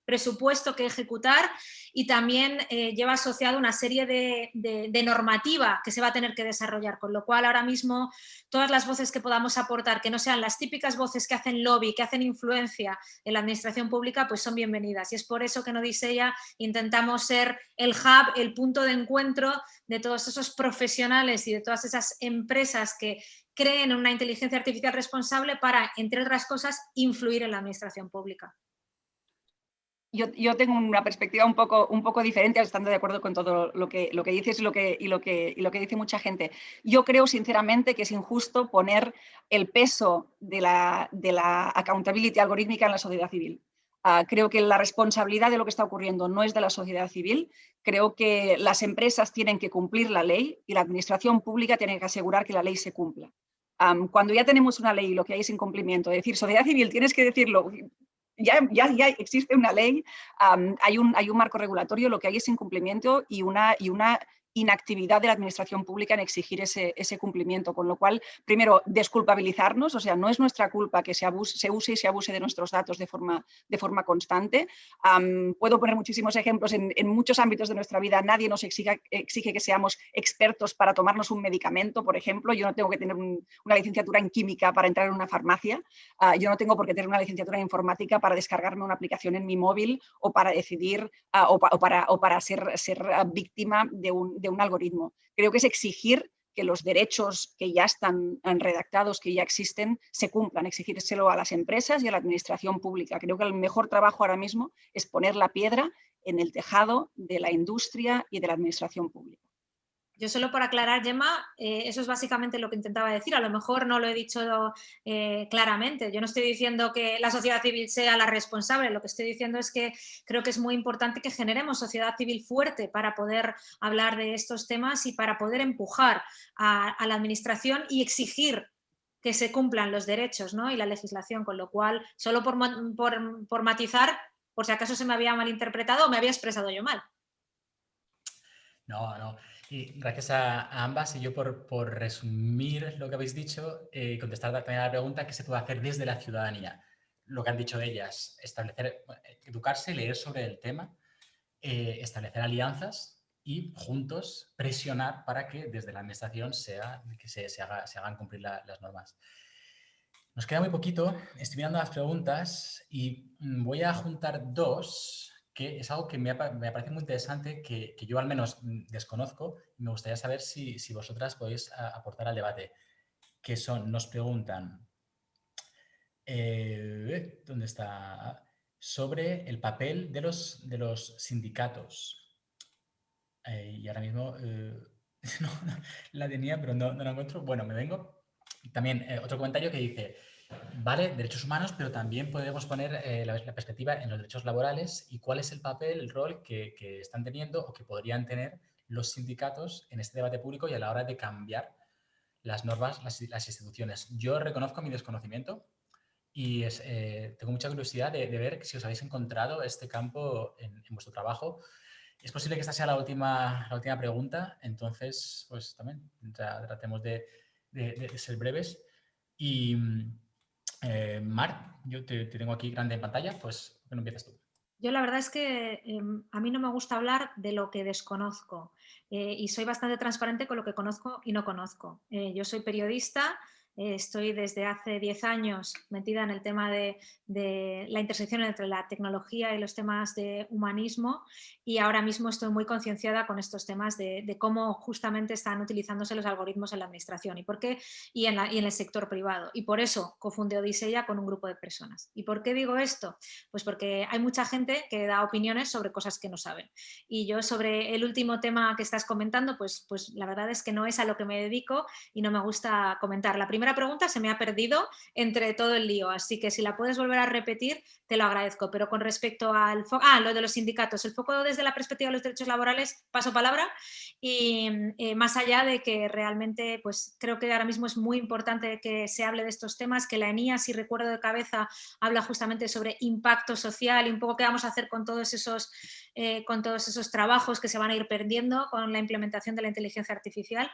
presupuesto que ejecutar y también lleva asociado una serie de normativa que se va a tener que desarrollar, con lo cual ahora mismo todas las voces que podamos aportar, que no sean las típicas voces que hacen lobby, que hacen influencia en la administración pública, pues son bienvenidas. Y es por eso que en Odisea intentamos ser el hub, el punto de encuentro de todos esos profesionales y de todas esas empresas que creen una inteligencia artificial responsable para, entre otras cosas, influir en la administración pública.
Yo tengo una perspectiva un poco diferente, estando de acuerdo con todo lo que dices y lo que dice mucha gente. Yo creo sinceramente que es injusto poner el peso de la accountability algorítmica en la sociedad civil. Creo que la responsabilidad de lo que está ocurriendo no es de la sociedad civil. Creo que las empresas tienen que cumplir la ley y la administración pública tiene que asegurar que la ley se cumpla. Cuando ya tenemos una ley y lo que hay es incumplimiento, es decir, sociedad civil, tienes que decirlo. Ya existe una ley, hay un marco regulatorio, lo que hay es incumplimiento y una inactividad de la administración pública en exigir ese cumplimiento, con lo cual, primero, desculpabilizarnos, o sea, no es nuestra culpa que se use y se abuse de nuestros datos de forma constante. Puedo poner muchísimos ejemplos en muchos ámbitos de nuestra vida. Nadie nos exige que seamos expertos para tomarnos un medicamento, por ejemplo. Yo no tengo que tener una licenciatura en química para entrar en una farmacia. Yo no tengo por qué tener una licenciatura en informática para descargarme una aplicación en mi móvil o para decidir o para ser víctima de un algoritmo. Creo que es exigir que los derechos que ya están redactados, que ya existen, se cumplan, exigírselo a las empresas y a la administración pública. Creo que el mejor trabajo ahora mismo es poner la piedra en el tejado de la industria y de la administración pública.
Yo solo por aclarar, Gemma, eso es básicamente lo que intentaba decir. A lo mejor no lo he dicho claramente. Yo no estoy diciendo que la sociedad civil sea la responsable. Lo que estoy diciendo es que creo que es muy importante que generemos sociedad civil fuerte para poder hablar de estos temas y para poder empujar a la administración y exigir que se cumplan los derechos, ¿no? Y la legislación. Con lo cual, solo por matizar, por si acaso se me había malinterpretado o me había expresado yo mal.
No. Y gracias a ambas, y yo por resumir lo que habéis dicho, contestar también a la pregunta: ¿qué se puede hacer desde la ciudadanía? Lo que han dicho ellas, educarse, leer sobre el tema, establecer alianzas y juntos presionar para que desde la administración se hagan cumplir las normas. Nos queda muy poquito, estoy mirando las preguntas y voy a juntar dos, que es algo que me parece muy interesante, que yo al menos desconozco y me gustaría saber si vosotras podéis aportar al debate, que son, nos preguntan, ¿dónde está? Sobre el papel de los sindicatos. Y ahora mismo no, la tenía, pero no la encuentro. Bueno, me vengo. También otro comentario que dice: vale, derechos humanos, pero también podemos poner la perspectiva en los derechos laborales y cuál es el papel, el rol que están teniendo o que podrían tener los sindicatos en este debate público y a la hora de cambiar las normas, las instituciones. Yo reconozco mi desconocimiento y tengo mucha curiosidad de ver si os habéis encontrado este campo en vuestro trabajo. Es posible que esta sea la última pregunta, entonces pues también tratemos de ser breves. Y Mar, yo te tengo aquí grande en pantalla, pues ¿por qué no empiezas tú?
Yo la verdad es que a mí no me gusta hablar de lo que desconozco y soy bastante transparente con lo que conozco y no conozco. Yo soy periodista, estoy desde hace 10 años metida en el tema de la intersección entre la tecnología y los temas de humanismo y ahora mismo estoy muy concienciada con estos temas de cómo justamente están utilizándose los algoritmos en la administración y por qué y en el sector privado. Y por eso cofundé Odisea con un grupo de personas. ¿Y por qué digo esto? Pues porque hay mucha gente que da opiniones sobre cosas que no saben. Y yo sobre el último tema que estás comentando, pues la verdad es que no es a lo que me dedico y no me gusta comentar. La primera pregunta se me ha perdido entre todo el lío, así que si la puedes volver a repetir, te te lo agradezco. Pero con respecto al lo de los sindicatos, el foco desde la perspectiva de los derechos laborales, paso palabra, y más allá de que realmente pues creo que ahora mismo es muy importante que se hable de estos temas, que la ENIA, si recuerdo de cabeza, habla justamente sobre impacto social y un poco qué vamos a hacer con todos esos trabajos que se van a ir perdiendo con la implementación de la inteligencia artificial,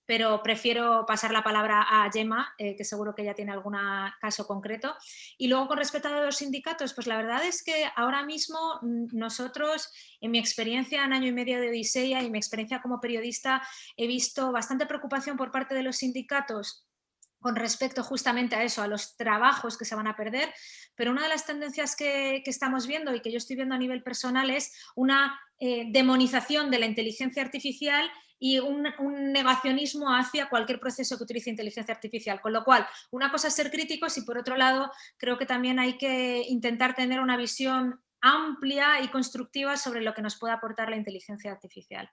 pero prefiero pasar la palabra a Gemma, que seguro que ella tiene algún caso concreto. Y luego con respecto a los sindicatos, pues la verdad es que ahora mismo nosotros, en mi experiencia en año y medio de Odisea y mi experiencia como periodista, he visto bastante preocupación por parte de los sindicatos con respecto justamente a eso, a los trabajos que se van a perder, pero una de las tendencias que estamos viendo y que yo estoy viendo a nivel personal es una demonización de la inteligencia artificial y un negacionismo hacia cualquier proceso que utilice inteligencia artificial. Con lo cual, una cosa es ser críticos y por otro lado, creo que también hay que intentar tener una visión amplia y constructiva sobre lo que nos puede aportar la inteligencia artificial.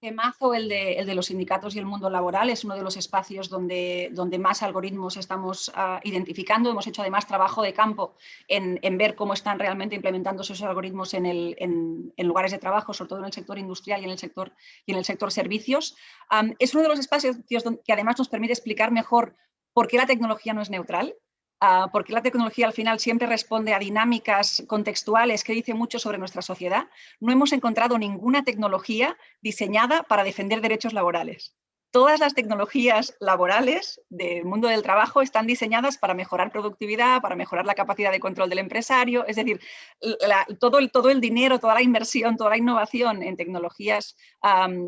Temazo el de los sindicatos y el mundo laboral, es uno de los espacios donde más algoritmos estamos identificando. Hemos hecho además trabajo de campo en ver cómo están realmente implementando esos algoritmos en lugares de trabajo, sobre todo en el sector industrial y en el sector servicios. Es uno de los espacios que además nos permite explicar mejor por qué la tecnología no es neutral. Porque la tecnología al final siempre responde a dinámicas contextuales que dicen mucho sobre nuestra sociedad. No hemos encontrado ninguna tecnología diseñada para defender derechos laborales. Todas las tecnologías laborales del mundo del trabajo están diseñadas para mejorar productividad, para mejorar la capacidad de control del empresario. Es decir, todo el dinero, toda la inversión, toda la innovación en tecnologías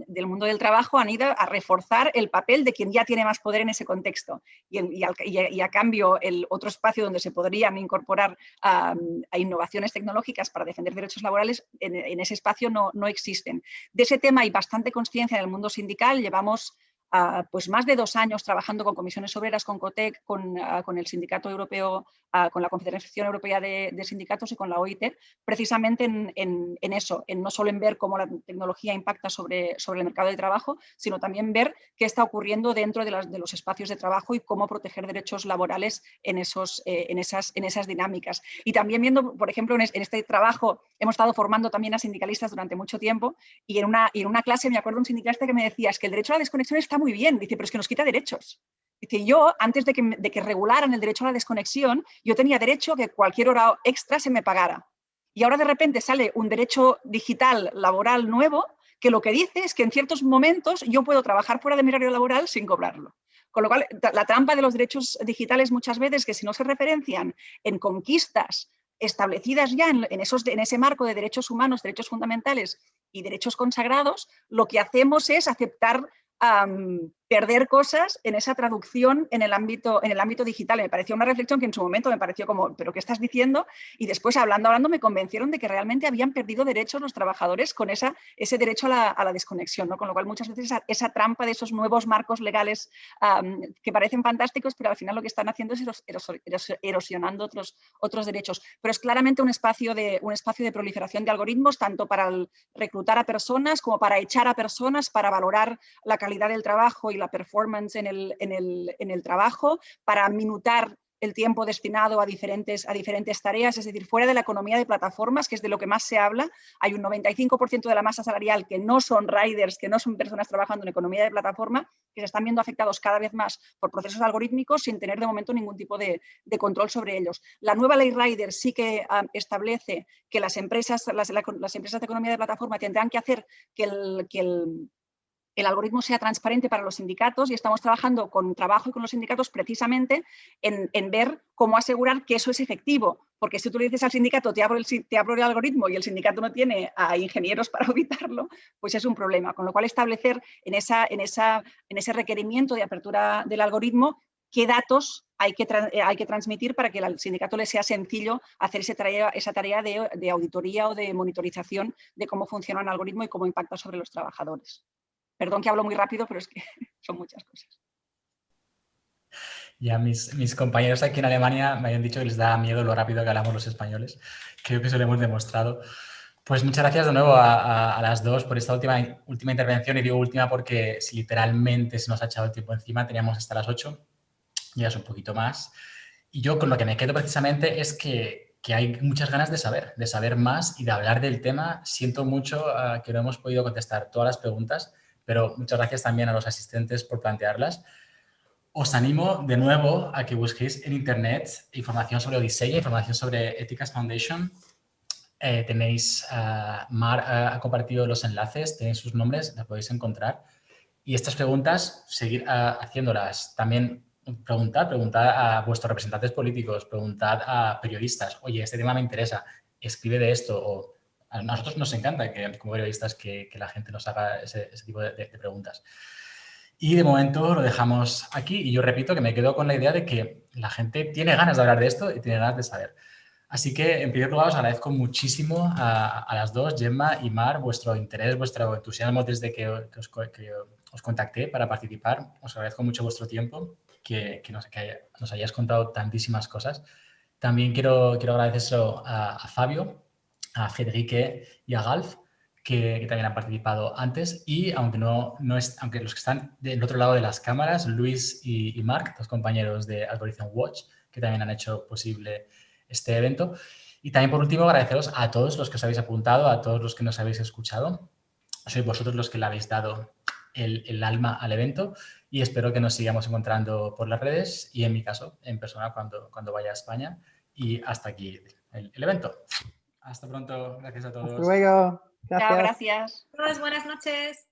del mundo del trabajo han ido a reforzar el papel de quien ya tiene más poder en ese contexto. Y a cambio, el otro espacio donde se podrían incorporar a innovaciones tecnológicas para defender derechos laborales, en ese espacio no existen. De ese tema hay bastante conciencia en el mundo sindical. Llevamos pues más de 2 años trabajando con comisiones obreras, con COTEC, con el Sindicato Europeo, con la Confederación Europea de Sindicatos y con la OIT, precisamente en eso, no solo en ver cómo la tecnología impacta sobre el mercado de trabajo, sino también ver qué está ocurriendo dentro de los espacios de trabajo y cómo proteger derechos laborales en esas dinámicas. Y también viendo, por ejemplo, en este trabajo hemos estado formando también a sindicalistas durante mucho tiempo y en una clase me acuerdo un sindicalista que me decía, es que el derecho a la desconexión está muy bien, dice, pero es que nos quita derechos. Dice, yo, antes de que regularan el derecho a la desconexión, yo tenía derecho a que cualquier hora extra se me pagara. Y ahora de repente sale un derecho digital laboral nuevo que lo que dice es que en ciertos momentos yo puedo trabajar fuera de mi horario laboral sin cobrarlo. Con lo cual, la trampa de los derechos digitales muchas veces que si no se referencian en conquistas establecidas ya en ese marco de derechos humanos, derechos fundamentales y derechos consagrados, lo que hacemos es aceptar perder cosas en esa traducción en el ámbito digital. Me pareció una reflexión que en su momento me pareció como, ¿pero qué estás diciendo? Y después hablando me convencieron de que realmente habían perdido derechos los trabajadores con ese derecho a la desconexión, ¿no? Con lo cual muchas veces esa trampa de esos nuevos marcos legales que parecen fantásticos, pero al final lo que están haciendo es erosionando otros derechos. Pero es claramente un espacio de proliferación de algoritmos, tanto para reclutar a personas como para echar a personas, para valorar la calidad del trabajo y la performance en el trabajo, para minutar el tiempo destinado a diferentes tareas, es decir, fuera de la economía de plataformas, que es de lo que más se habla, hay un 95% de la masa salarial que no son riders, que no son personas trabajando en economía de plataforma, que se están viendo afectados cada vez más por procesos algorítmicos sin tener de momento ningún tipo de control sobre ellos. La nueva ley Rider sí que establece que las empresas de economía de plataforma tendrán que hacer que el algoritmo sea transparente para los sindicatos y estamos trabajando con trabajo y con los sindicatos precisamente en ver cómo asegurar que eso es efectivo. Porque si tú le dices al sindicato, te abro el algoritmo y el sindicato no tiene a ingenieros para auditarlo, pues es un problema. Con lo cual establecer en ese requerimiento de apertura del algoritmo qué datos hay que transmitir para que al sindicato le sea sencillo hacer esa tarea de auditoría o de monitorización de cómo funciona el algoritmo y cómo impacta sobre los trabajadores. Perdón que hablo muy rápido, pero es que son muchas cosas.
Ya mis compañeros aquí en Alemania me habían dicho que les da miedo lo rápido que hablamos los españoles. Creo que eso lo hemos demostrado. Pues muchas gracias de nuevo a las dos por esta última intervención. Y digo última porque si literalmente se nos ha echado el tiempo encima, teníamos hasta las 8, ya es un poquito más. Y yo con lo que me quedo precisamente es que que hay muchas ganas de saber más y de hablar del tema. Siento mucho que no hemos podido contestar todas las preguntas, pero muchas gracias también a los asistentes por plantearlas. Os animo de nuevo a que busquéis en internet información sobre Odisseia, información sobre Ethics Foundation. Tenéis, Mar ha compartido los enlaces, tenéis sus nombres, las podéis encontrar. Y estas preguntas, seguir haciéndolas. También preguntad a vuestros representantes políticos, preguntad a periodistas, oye, este tema me interesa, escribe de esto. O a nosotros nos encanta que, como periodistas que la gente nos haga ese tipo de preguntas. Y de momento lo dejamos aquí y yo repito que me quedo con la idea de que la gente tiene ganas de hablar de esto y tiene ganas de saber. Así que, en primer lugar, os agradezco muchísimo a las dos, Gemma y Mar, vuestro interés, vuestro entusiasmo desde que os contacté para participar. Os agradezco mucho vuestro tiempo, que nos hayáis contado tantísimas cosas. También quiero agradecérselo a Fabio, a Federique y a Galf, que también han participado antes. Y aunque los que están del otro lado de las cámaras, Luis y Marc, dos compañeros de Algorithm Watch, que también han hecho posible este evento. Y también, por último, agradeceros a todos los que os habéis apuntado, a todos los que nos habéis escuchado. Sois vosotros los que le habéis dado el alma al evento y espero que nos sigamos encontrando por las redes y, en mi caso, en persona cuando vaya a España. Y hasta aquí el evento. Hasta pronto. Gracias a todos.
Hasta luego. Gracias.
Chao, gracias.
Todos, buenas noches.